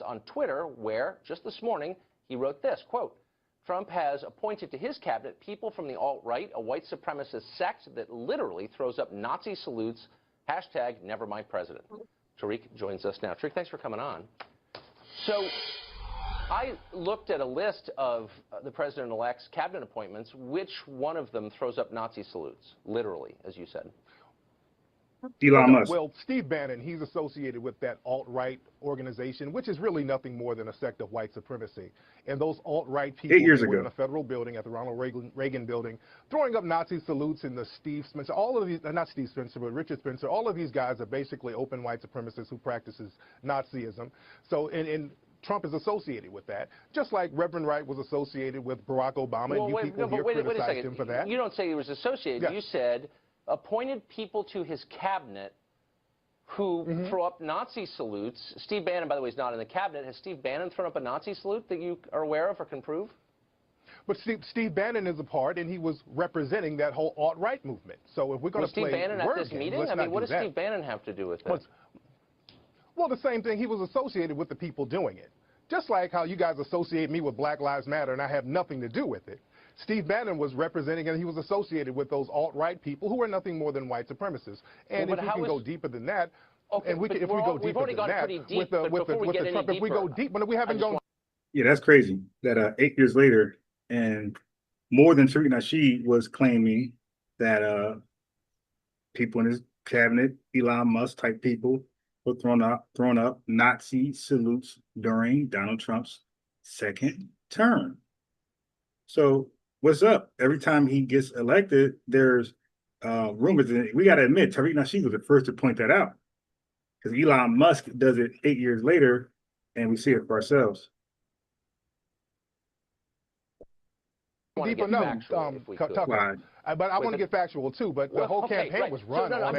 [SPEAKER 5] On Twitter, where just this morning he wrote this, quote, Trump has appointed to his cabinet people from the alt-right, a white supremacist sect that literally throws up Nazi salutes, hashtag never mind president. Tariq joins us now. Tariq, thanks for coming on. So I looked at a list of the president-elect's cabinet appointments. Which one of them throws up Nazi salutes, literally, as you said?
[SPEAKER 1] Elon Musk.
[SPEAKER 6] Well, Steve Bannon, he's associated with that alt-right organization, which is really nothing more than a sect of white supremacy. And those alt-right people
[SPEAKER 1] 8 years
[SPEAKER 6] were
[SPEAKER 1] ago
[SPEAKER 6] in a federal building at the Ronald Reagan building, throwing up Nazi salutes in the Steve Spencer. All of these, not Steve Spencer, but Richard Spencer, all of these guys are basically open white supremacists who practices Nazism. So, and Trump is associated with that, just like Reverend Wright was associated with Barack Obama.
[SPEAKER 5] Well,
[SPEAKER 6] and you people here criticized him for that.
[SPEAKER 5] You don't say he was associated.
[SPEAKER 6] Yeah.
[SPEAKER 5] You said appointed people to his cabinet who throw up Nazi salutes. Steve Bannon, by the way, is not in the cabinet. Has Steve Bannon thrown up a Nazi salute that you are aware of or can prove?
[SPEAKER 6] But Steve Bannon is a part, and he was representing that whole alt-right movement. So if we're going to play
[SPEAKER 5] Steve Bannon at this
[SPEAKER 6] games,
[SPEAKER 5] meeting? I mean, what does Steve Bannon have to do with this?
[SPEAKER 6] Well, the same thing. He was associated with the people doing it. Just like how you guys associate me with Black Lives Matter and I have nothing to do with it. Steve Bannon was representing and he was associated with those alt-right people who are nothing more than white supremacists. And
[SPEAKER 5] Well,
[SPEAKER 6] if we can go deeper than that,
[SPEAKER 5] okay,
[SPEAKER 6] and if we go deeper than that, with the Trump, if we go deep, but we haven't gone.
[SPEAKER 1] Yeah, that's crazy. That 8 years later, and more than Tariq Nasheed was claiming that people in his cabinet, Elon Musk type people, were throwing up Nazi salutes during Donald Trump's second term. So what's up? Every time he gets elected, there's rumors, and we got to admit, Tariq Nasheed was the first to point that out, because Elon Musk does it 8 years later, and we see it for ourselves.
[SPEAKER 6] Deeper, no, Tucker. But I want to get factual too. But the whole campaign was run on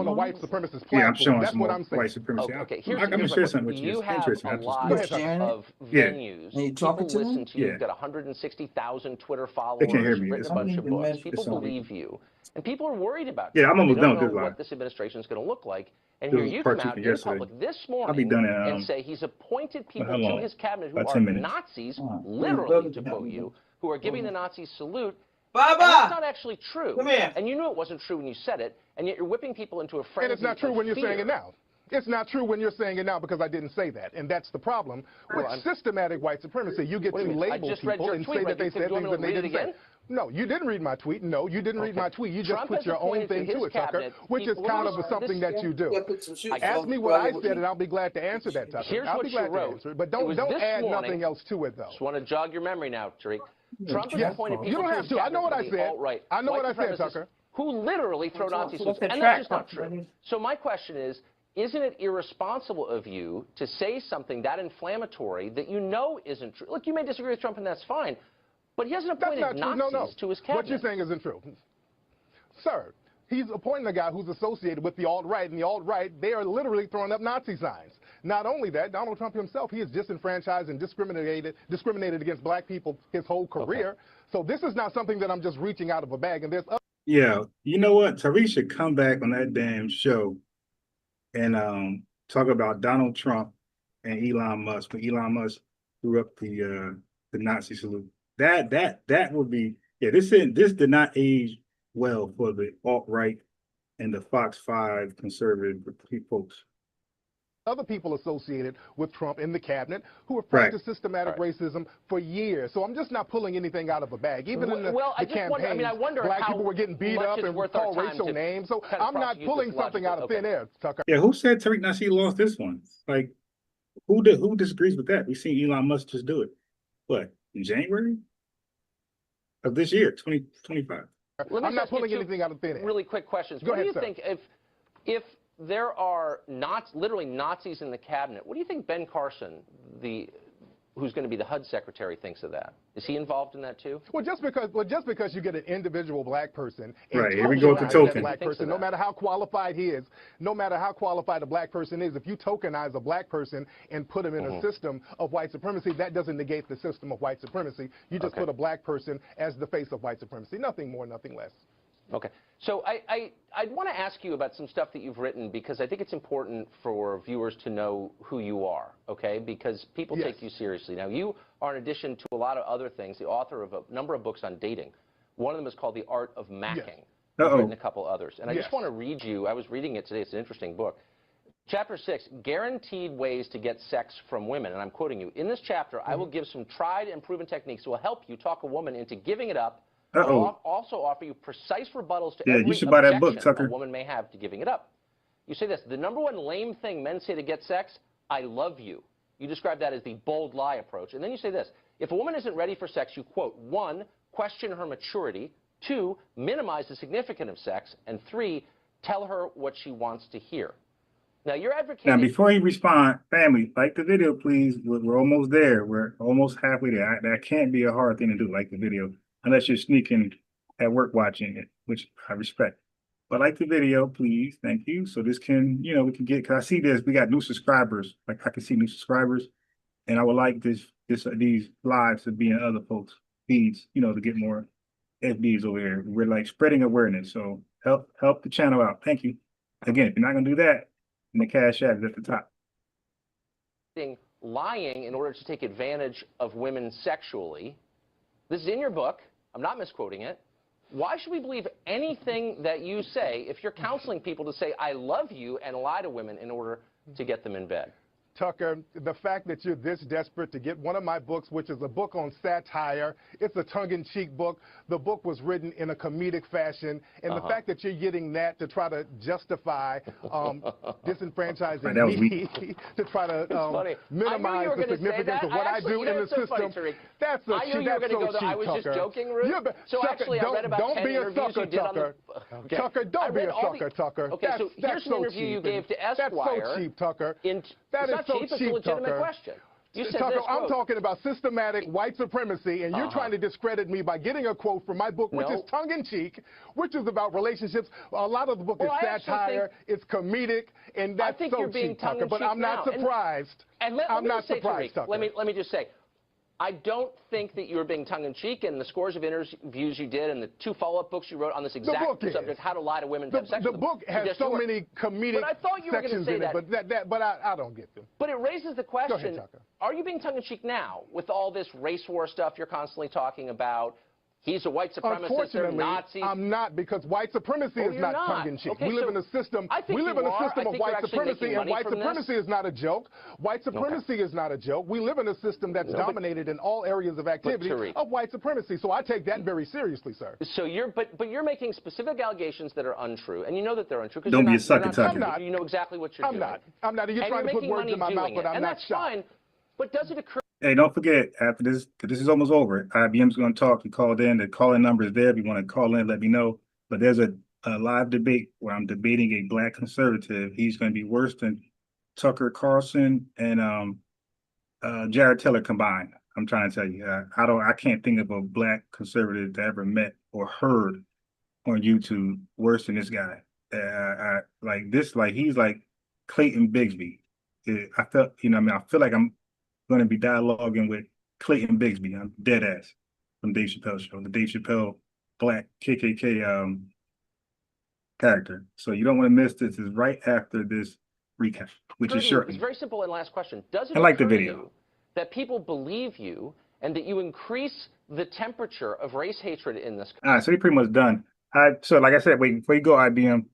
[SPEAKER 6] a white supremacist platform.
[SPEAKER 1] Yeah, I'm showing
[SPEAKER 6] that's
[SPEAKER 1] some
[SPEAKER 6] what I'm saying.
[SPEAKER 1] white supremacy.
[SPEAKER 5] Okay,
[SPEAKER 1] I'm gonna share something with you.
[SPEAKER 5] You have a lot of venues. People listen to you. You've got 160,000 Twitter followers.
[SPEAKER 1] They can't hear me.
[SPEAKER 5] You've written a bunch of books. People believe you, and people are worried about
[SPEAKER 1] you. Yeah, I'm almost
[SPEAKER 5] they
[SPEAKER 1] done
[SPEAKER 5] don't
[SPEAKER 1] with
[SPEAKER 5] know
[SPEAKER 1] this
[SPEAKER 5] what this administration is going to look like. And here you come out in public this morning and say he's appointed people to his cabinet who are Nazis, literally to quote you, who are giving the Nazis salute. And that's not actually true.
[SPEAKER 7] Come here.
[SPEAKER 5] And you knew it wasn't true when you said it, and yet you're whipping people into a frenzy.
[SPEAKER 6] And it's not true when you're saying it now. It's not true when you're saying it now because I didn't say that. And that's the problem with systematic white supremacy. You get to label people and say that they said things that they didn't say. No, you didn't read my tweet. No, you didn't read my tweet. You just put your own thing to it, Tucker, which is kind of something that you do. Ask me what I said, and I'll be glad to answer that, Tucker.
[SPEAKER 5] Here's
[SPEAKER 6] I'll
[SPEAKER 5] what
[SPEAKER 6] be glad to answer it. But don't add nothing else to it, though.
[SPEAKER 5] Just want to jog your memory now, Tariq. Trump has appointed people
[SPEAKER 6] you don't have to. I know what I said. I know what I said, Tucker.
[SPEAKER 5] Who literally throw Nazi salutes, and that's just not true. So my question is, isn't it irresponsible of you to say something that inflammatory that you know isn't true? Look, you may disagree with Trump, and that's fine, but he hasn't appointed Nazis to his cabinet.
[SPEAKER 6] What you're saying isn't true. Sir, he's appointing a guy who's associated with the alt-right, and the alt-right, they are literally throwing up Nazi signs. Not only that, Donald Trump himself, he is disenfranchised and discriminated against black people his whole career. Okay. So this is not something that I'm just reaching out of a bag. And there's
[SPEAKER 1] yeah, you know what? Tariq should come back on that damn show and talk about Donald Trump and Elon Musk. When Elon Musk threw up the Nazi salute, that would be This did not age well for the alt-right and the Fox 5 conservative folks.
[SPEAKER 6] Other people associated with Trump in the cabinet who have practiced systematic racism for years. So I'm just not pulling anything out of a bag. Even in the campaign, black people were getting beat up and called racial names. So I'm not pulling something out of thin air, Tucker.
[SPEAKER 1] Yeah, who said Tariq Nasheed lost this one? Like, who disagrees with that? We've seen Elon Musk just do it. What, in January of this year, 2025?
[SPEAKER 6] I'm not pulling anything out of thin air.
[SPEAKER 5] Really quick questions.
[SPEAKER 6] Go ahead,
[SPEAKER 5] what do you think if there are literally Nazis in the cabinet, what do you think Ben Carlson, who's going to be the HUD secretary, thinks of that? Is he involved in that too?
[SPEAKER 6] Well, just because you get an individual black person,
[SPEAKER 1] here we go with the token.
[SPEAKER 6] Black person, no matter how qualified he is, no matter how qualified a black person is, if you tokenize a black person and put him in a system of white supremacy, that doesn't negate the system of white supremacy. You just put a black person as the face of white supremacy. Nothing more, nothing less.
[SPEAKER 5] Okay. So I'd want to ask you about some stuff that you've written, because I think it's important for viewers to know who you are, okay? Because people take you seriously. Now, you are, in addition to a lot of other things, the author of a number of books on dating. One of them is called The Art of Macking. You've written a couple others. And I just want to read you, I was reading it today, it's an interesting book. Chapter 6, Guaranteed Ways to Get Sex from Women. And I'm quoting you. In this chapter, I will give some tried and proven techniques that will help you talk a woman into giving it up. I'll also offer you precise rebuttals to every
[SPEAKER 1] you should buy that book,
[SPEAKER 5] objection
[SPEAKER 1] Tucker.
[SPEAKER 5] a woman may have to giving it up. You say this, the number one lame thing men say to get sex, I love you. You describe that as the bold lie approach. And then you say this, if a woman isn't ready for sex, you quote, 1, question her maturity, 2, minimize the significance of sex, and 3, tell her what she wants to hear. Now, you're advocating...
[SPEAKER 1] Now, before you respond, family, like the video, please. We're almost there. We're almost halfway there. That can't be a hard thing to do, like the video. Unless you're sneaking at work watching it, which I respect. But like the video, please. Thank you. So this can, we can get, because I see this, we got new subscribers. Like I can see new subscribers. And I would like these lives to be in other folks' feeds, to get more FBs over here. We're like spreading awareness. So help the channel out. Thank you. Again, if you're not going to do that, then the Cash App is at the top.
[SPEAKER 5] lying in order to take advantage of women sexually. This is in your book. I'm not misquoting it. Why should we believe anything that you say if you're counseling people to say, I love you, and lie to women in order to get them in bed?
[SPEAKER 6] Tucker, the fact that you're this desperate to get one of my books, which is a book on satire, it's a tongue-in-cheek book. The book was written in a comedic fashion, and the fact that you're getting that to try to justify disenfranchising me, to try to minimize the significance of what I do in the system, that's so cheap, Tucker.
[SPEAKER 5] I was just joking, Ruth. So actually, I read about 10 interviews you did on the...
[SPEAKER 6] Tucker, don't be a sucker, Tucker.
[SPEAKER 5] Okay, so here's an interview you gave to Esquire.
[SPEAKER 6] That's so cheap, Tucker. That is so cheap,
[SPEAKER 5] it's a legitimate
[SPEAKER 6] Tucker.
[SPEAKER 5] question. You said
[SPEAKER 6] Tucker,
[SPEAKER 5] this,
[SPEAKER 6] I'm talking about systematic white supremacy, and you're trying to discredit me by getting a quote from my book, which is tongue-in-cheek, which is about relationships. A lot of the book is satire, it's comedic, and that's so cheap, Tucker. But I'm not surprised. I'm not surprised, Tucker.
[SPEAKER 5] Let me just say, I don't think that you were being tongue-in-cheek in the scores of interviews you did and the 2 follow-up books you wrote on this exact subject, how to lie to women.
[SPEAKER 6] The book has so many comedic sections in it, but I don't get them.
[SPEAKER 5] But it raises the question, are you being tongue-in-cheek now with all this race war stuff you're constantly talking about? He's a white supremacist.
[SPEAKER 6] Unfortunately,
[SPEAKER 5] Nazis.
[SPEAKER 6] I'm not, because white supremacy is not tongue-in-cheek.
[SPEAKER 5] Okay,
[SPEAKER 6] we live in a system. We live in a system of white supremacy, and white supremacy is not a joke. White supremacy is not a joke. We live in a system that's dominated in all areas of activity of white supremacy. So I take that very seriously, sir.
[SPEAKER 5] So you're making specific allegations that are untrue, and you know that they're untrue because
[SPEAKER 1] don't be a sucker, Tucker.
[SPEAKER 5] You know exactly what you're doing.
[SPEAKER 6] I'm not. You're trying to put words in my mouth, but I'm not shocked.
[SPEAKER 5] And that's fine. But does it occur?
[SPEAKER 1] Hey, don't forget, after this is almost over, IBM's going to talk. You called in. The call-in number is there. If you want to call in, let me know. But there's a live debate where I'm debating a black conservative. He's going to be worse than Tucker Carlson and Jared Taylor combined. I'm trying to tell you. I can't think of a black conservative that I ever met or heard on YouTube worse than this guy. He's like Clayton Bigsby. I feel like I'm going to be dialoguing with Clayton Bigsby. I'm dead ass from Dave Chappelle show, the Dave Chappelle black KKK character. So you don't want to miss this. Is right after this recap, which is short.
[SPEAKER 5] It's very simple. And last question: does it
[SPEAKER 1] I like the
[SPEAKER 5] occur to
[SPEAKER 1] video
[SPEAKER 5] you that people believe you and that you increase the temperature of race hatred in this country?
[SPEAKER 1] All right, so you're pretty much done. So like I said, wait, before you go, IBM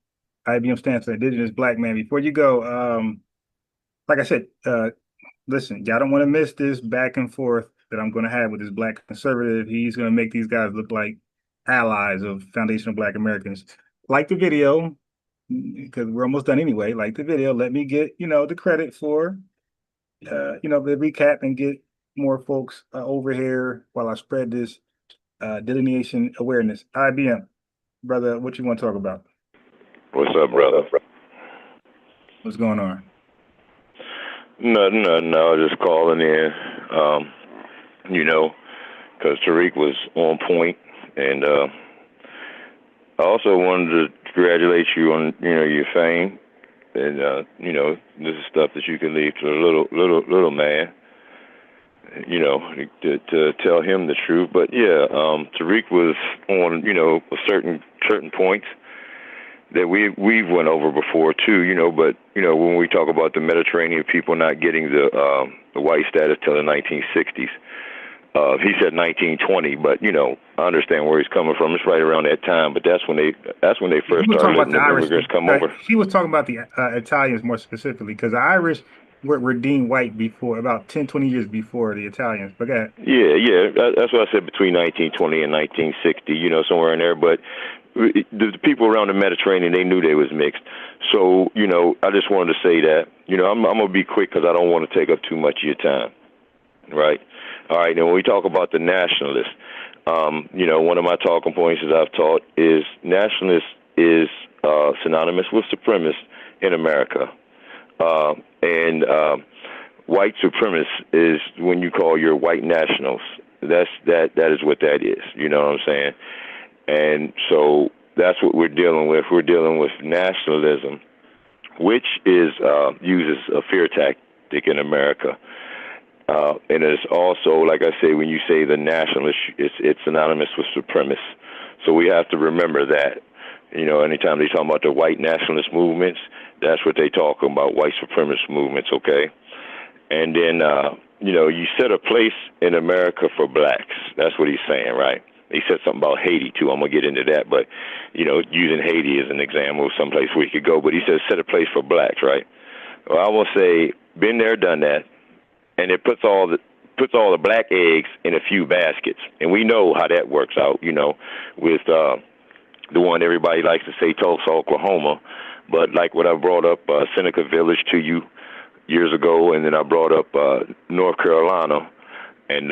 [SPEAKER 1] stands for Indigenous Black Man. Before you go, like I said, listen, y'all don't want to miss this back and forth that I'm going to have with this black conservative. He's going to make these guys look like allies of foundational Black Americans. Like the video, because we're almost done anyway. Like the video, let me get, the credit for, the recap and get more folks over here while I spread this delineation awareness. IBM, brother, what you want to talk about?
[SPEAKER 7] What's up, brother?
[SPEAKER 1] What's going on?
[SPEAKER 7] Nothing. I was just calling in, because Tariq was on point, and I also wanted to congratulate you on, your fame, and this is stuff that you can leave to the little man, to tell him the truth. But yeah, Tariq was on, certain points that we've went over before too, but when we talk about the Mediterranean people not getting the white status till the 1960s, he said 1920, but I understand where he's coming from. It's right around that time, but that's when they first started letting the immigrants come over.
[SPEAKER 1] He was talking about the Italians more specifically, because the Irish were deemed white before, about 10, 20 years before the Italians. But go ahead.
[SPEAKER 7] Yeah, that's what I said, between 1920 and 1960, somewhere in there. But the people around the Mediterranean, they knew they was mixed. So, I just wanted to say that, I'm going to be quick because I don't want to take up too much of your time. Right. All right. Now, when we talk about the nationalists, one of my talking points that I've taught is nationalist is synonymous with supremacist in America. And white supremacist is when you call your white nationals. That is what that is. You know what I'm saying? And so that's what we're dealing with. We're dealing with nationalism, which is uses a fear tactic in America. And it's also, like I say, when you say the nationalist, it's synonymous with supremacist. So we have to remember that. Anytime they talk about the white nationalist movements, that's what they talk about, white supremacist movements, okay? And then, you set a place in America for blacks. That's what he's saying, right? He said something about Haiti, too. I'm going to get into that. But, using Haiti as an example of someplace we could go. But he says set a place for blacks, right? Well, I will say, been there, done that. And it puts all the black eggs in a few baskets. And we know how that works out, with the one everybody likes to say, Tulsa, Oklahoma. But like what I brought up, Seneca Village to you years ago, and then I brought up North Carolina. And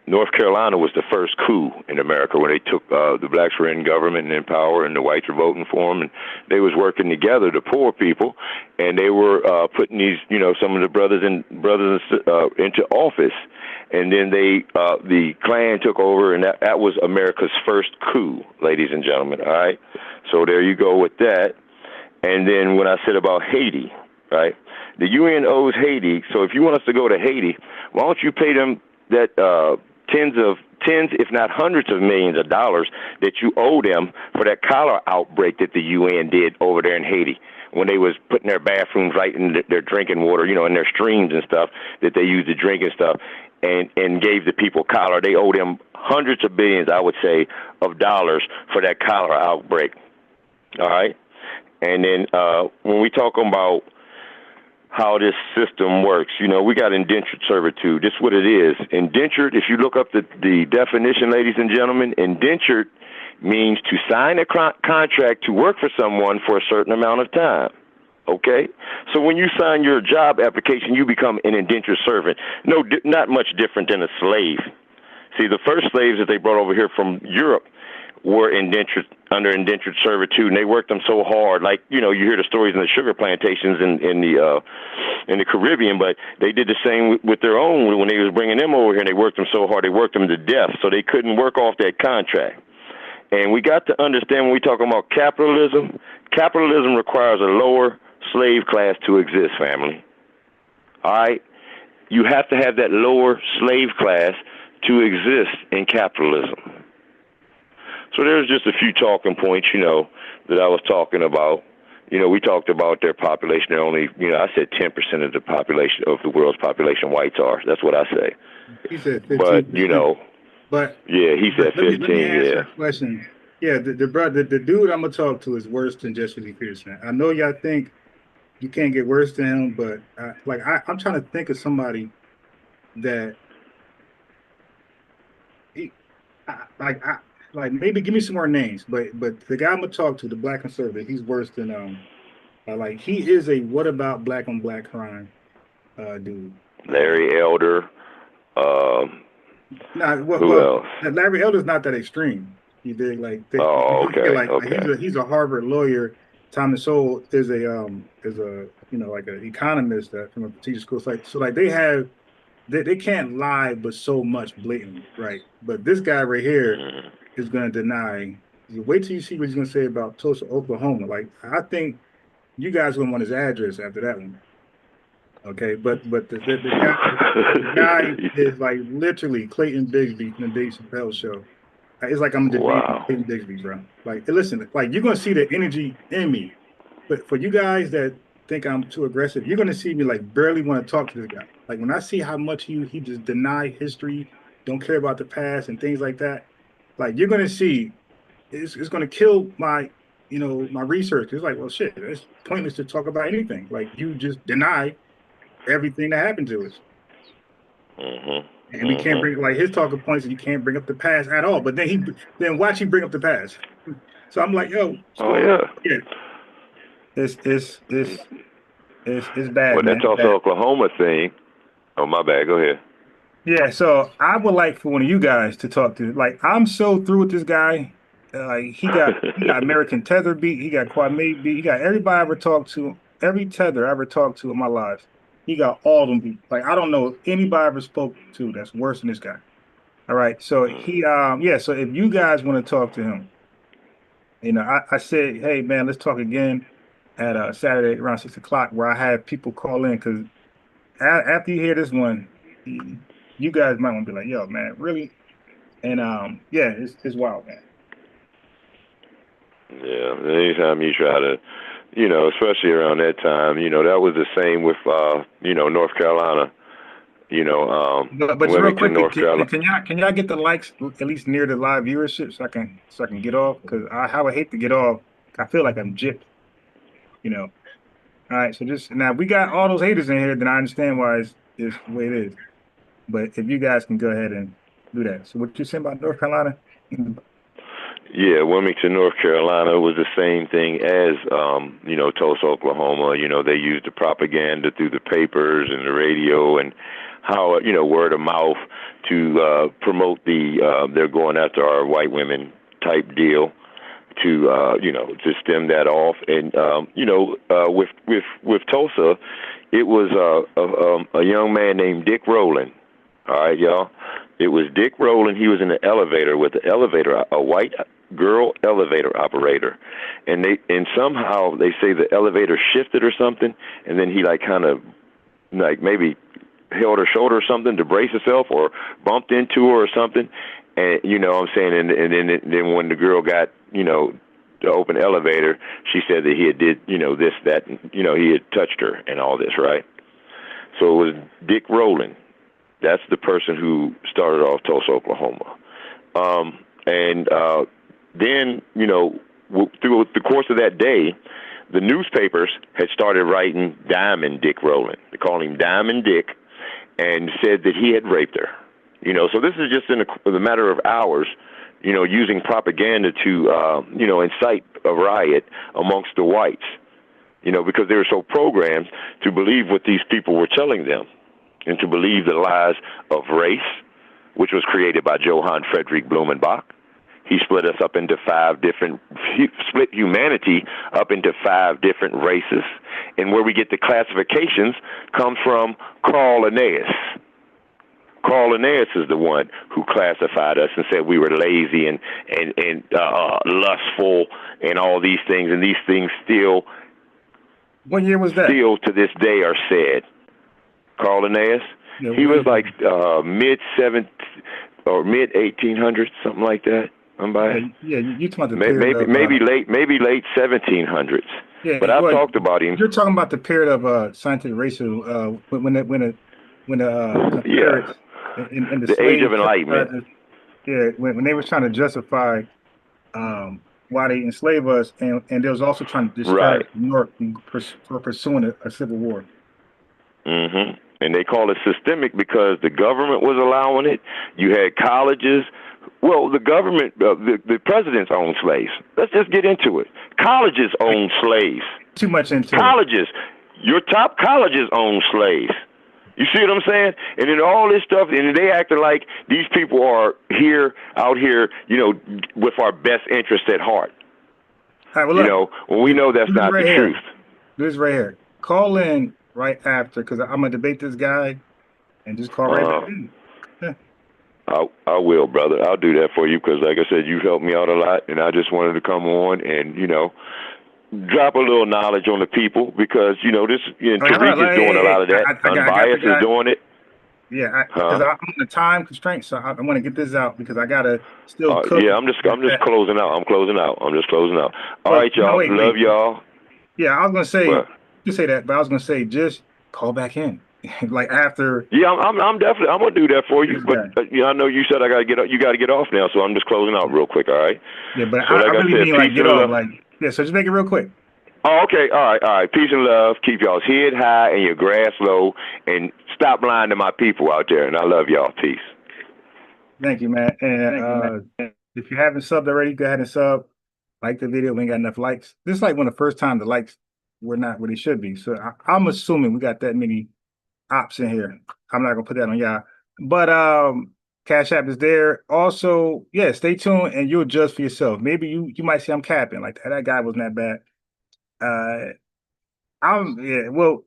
[SPEAKER 7] North Carolina was the first coup in America when they took the blacks were in government and in power, and the whites were voting for them, and they was working together, the poor people, and they were putting these, some of the brothers into office, and then the Klan took over, and that was America's first coup, ladies and gentlemen. All right, so there you go with that. And then when I said about Haiti, right, the UN owes Haiti, so if you want us to go to Haiti, why don't you pay them that tens, if not hundreds of millions of dollars that you owe them for that cholera outbreak that the UN did over there in Haiti when they was putting their bathrooms right in their drinking water, in their streams and stuff that they used to drink and stuff, and gave the people cholera. They owe them hundreds of billions, I would say, of dollars for that cholera outbreak. All right? And then when we talk about how this system works, we got indentured servitude. This is what it is. Indentured, if you look up the definition, ladies and gentlemen, indentured means to sign a contract to work for someone for a certain amount of time. Okay? So when you sign your job application, you become an indentured servant. No, not much different than a slave. See, the first slaves that they brought over here from Europe were under indentured servitude, and they worked them so hard. Like, you hear the stories in the sugar plantations in the Caribbean, but they did the same with their own when they was bringing them over here, and they worked them so hard, they worked them to death, so they couldn't work off that contract. And we got to understand when we talk about capitalism requires a lower slave class to exist, family. All right? You have to have that lower slave class to exist in capitalism. So there's just a few talking points, that I was talking about. We talked about their population. They're only, I said 10% of the population, of the world's population, whites are. That's what I say.
[SPEAKER 1] He said 15%.
[SPEAKER 7] But, yeah, he said 15,
[SPEAKER 1] let me answer a question. Yeah, the dude I'm going to talk to is worse than Jesse Peterson. I know y'all think you can't get worse than him, but I'm trying to think of somebody that maybe give me some more names, but the guy I'm gonna talk to, the black conservative, he's worse than he is a what about black on black crime dude. Larry
[SPEAKER 7] Elder. Who else?
[SPEAKER 1] Larry Elder's not that extreme. You dig?
[SPEAKER 7] Okay.
[SPEAKER 1] He's a Harvard lawyer. Thomas Sowell is an economist from a prestigious school. They can't lie, but so much blatantly, right? But this guy right here is going to deny. Wait till you see what he's going to say about Tulsa, Oklahoma. I think you guys going to want his address after that one. Okay, but the guy is literally Clayton Bigsby from the Dave Chappelle show. It's like I'm debating Clayton Bigsby, bro. Listen, you're going to see the energy in me. But for you guys that think I'm too aggressive, you're going to see me barely want to talk to this guy. When I see how much he just deny history, don't care about the past and things like that, you're going to see it's going to kill my my research. It's well, shit, it's pointless to talk about anything. You just deny everything that happened to us. And we can't bring his talking points, and you can't bring up the past at all. But then watch him bring up the past. So I'm yo, it's bad.
[SPEAKER 7] Well, that's also Oklahoma thing. Oh, my bad. Go ahead.
[SPEAKER 1] Yeah, so I would like for one of you guys to talk to. I'm so through with this guy. He got American Tether beat. He got Kwame beat. He got everybody I ever talked to. Every tether I ever talked to in my life, he got all of them beat. I don't know anybody I ever spoke to that's worse than this guy. All right, so so if you guys want to talk to him, I said, hey man, let's talk again at Saturday around 6 o'clock, where I have people call in, because after you hear this one, you guys might want to be yo, man, really? And it's wild, man.
[SPEAKER 7] Yeah, anytime you try to, especially around that time, that was the same with, North Carolina.
[SPEAKER 1] But just real
[SPEAKER 7] Wilmington,
[SPEAKER 1] quick,
[SPEAKER 7] North Carolina.
[SPEAKER 1] can y'all get the likes at least near the live viewership so I can get off? Because I would hate to get off. I feel like I'm gypped, you know. All right, so just now we got all those haters in here, then I understand why it's the way it is. But if you guys can go ahead and do that. So what you saying about North Carolina?
[SPEAKER 7] Yeah, Wilmington, North Carolina was the same thing as, Tulsa, Oklahoma. They used the propaganda through the papers and the radio and how, word of mouth to promote they're going after our white women type deal to stem that off. And, with Tulsa, it was a young man named Dick Rowland. All right, y'all. It was Dick Rowland. He was in the elevator with a white girl elevator operator, and somehow they say the elevator shifted or something, and then he kind of maybe held her shoulder or something to brace herself, or bumped into her or something, and what I'm saying, and then when the girl got the open elevator, she said that he had did this, that, and, he had touched her and all this, right? So it was Dick Rowland. That's the person who started off Tulsa, Oklahoma. Then, through the course of that day, the newspapers had started writing Diamond Dick Rowland. They called him Diamond Dick and said that he had raped her. So this is just in the matter of hours, using propaganda to, incite a riot amongst the whites, because they were so programmed to believe what these people were telling them, and to believe the lies of race, which was created by Johann Friedrich Blumenbach. He split us up into split humanity up into 5 different races. And where we get the classifications comes from Carl Linnaeus. Carl Linnaeus is the one who classified us and said we were lazy and lustful and all these things. And these things still,
[SPEAKER 1] What year was that?
[SPEAKER 7] Still to this day are said. Carl Linnaeus,
[SPEAKER 1] Yeah,
[SPEAKER 7] he was like mid 1800s, something like that.
[SPEAKER 1] Yeah, you talking about the period
[SPEAKER 7] maybe late 1700s.
[SPEAKER 1] Yeah,
[SPEAKER 7] but I've talked about him.
[SPEAKER 1] You're talking about the period of scientific racism when the Confederates in the
[SPEAKER 7] Age of Enlightenment.
[SPEAKER 1] When they were trying to justify why they enslaved us, and they was also trying to discourage New York for pursuing a civil war.
[SPEAKER 7] Mm-hmm. And they call it systemic because the government was allowing it. You had colleges. Well, the government, the presidents own slaves. Let's just get into it. Colleges own slaves.
[SPEAKER 1] Too much into
[SPEAKER 7] colleges. Your top colleges own slaves. You see what I'm saying? And then all this stuff, and they acting like these people are out here, with our best interest at heart.
[SPEAKER 1] All right, well, look,
[SPEAKER 7] when we know that's not the truth.
[SPEAKER 1] This right here. Call in right after, because I'm gonna debate this guy, and just call right back in. Yeah.
[SPEAKER 7] I will, brother. I'll do that for you because, like I said, you've helped me out a lot, and I just wanted to come on and, drop a little knowledge on the people because, Tariq is doing a lot of that. Unbiased is doing it.
[SPEAKER 1] Yeah, because I'm on a time constraint, so I want to get this out because I gotta still cook.
[SPEAKER 7] Yeah, I'm just closing out. I'm closing out. All right, y'all. Love y'all.
[SPEAKER 1] Yeah, I was gonna say you say that, but I was gonna say just call back in. Like after.
[SPEAKER 7] Yeah, I'm gonna do that for you. But I know you said I gotta get up. You gotta get off now, so I'm just closing out real quick. All right.
[SPEAKER 1] Yeah, but so I really mean like get off. So just make it real quick.
[SPEAKER 7] Oh, okay. All right. Peace and love. Keep y'all's head high and your grass low, and stop lying to my people out there. And I love y'all. Peace.
[SPEAKER 1] Thank you, man. And if you haven't subbed already, go ahead and sub. Like the video. We ain't got enough likes. This is like one of the first time the likes were not where they should be. So I'm assuming we got that many ops in here. I'm not gonna put that on y'all. But Cash App is there. Also, yeah, stay tuned and you'll judge for yourself. Maybe you might say I'm capping. Like that guy wasn't that bad. Well,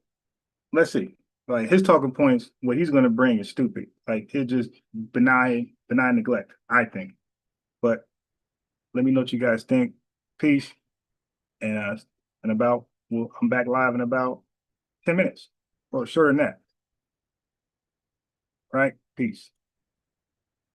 [SPEAKER 1] let's see. Like his talking points, what he's gonna bring is stupid. Like it's just benign neglect, I think. But let me know what you guys think. Peace. And I'm back live in about 10 minutes. Or shorter than that. Right? Peace.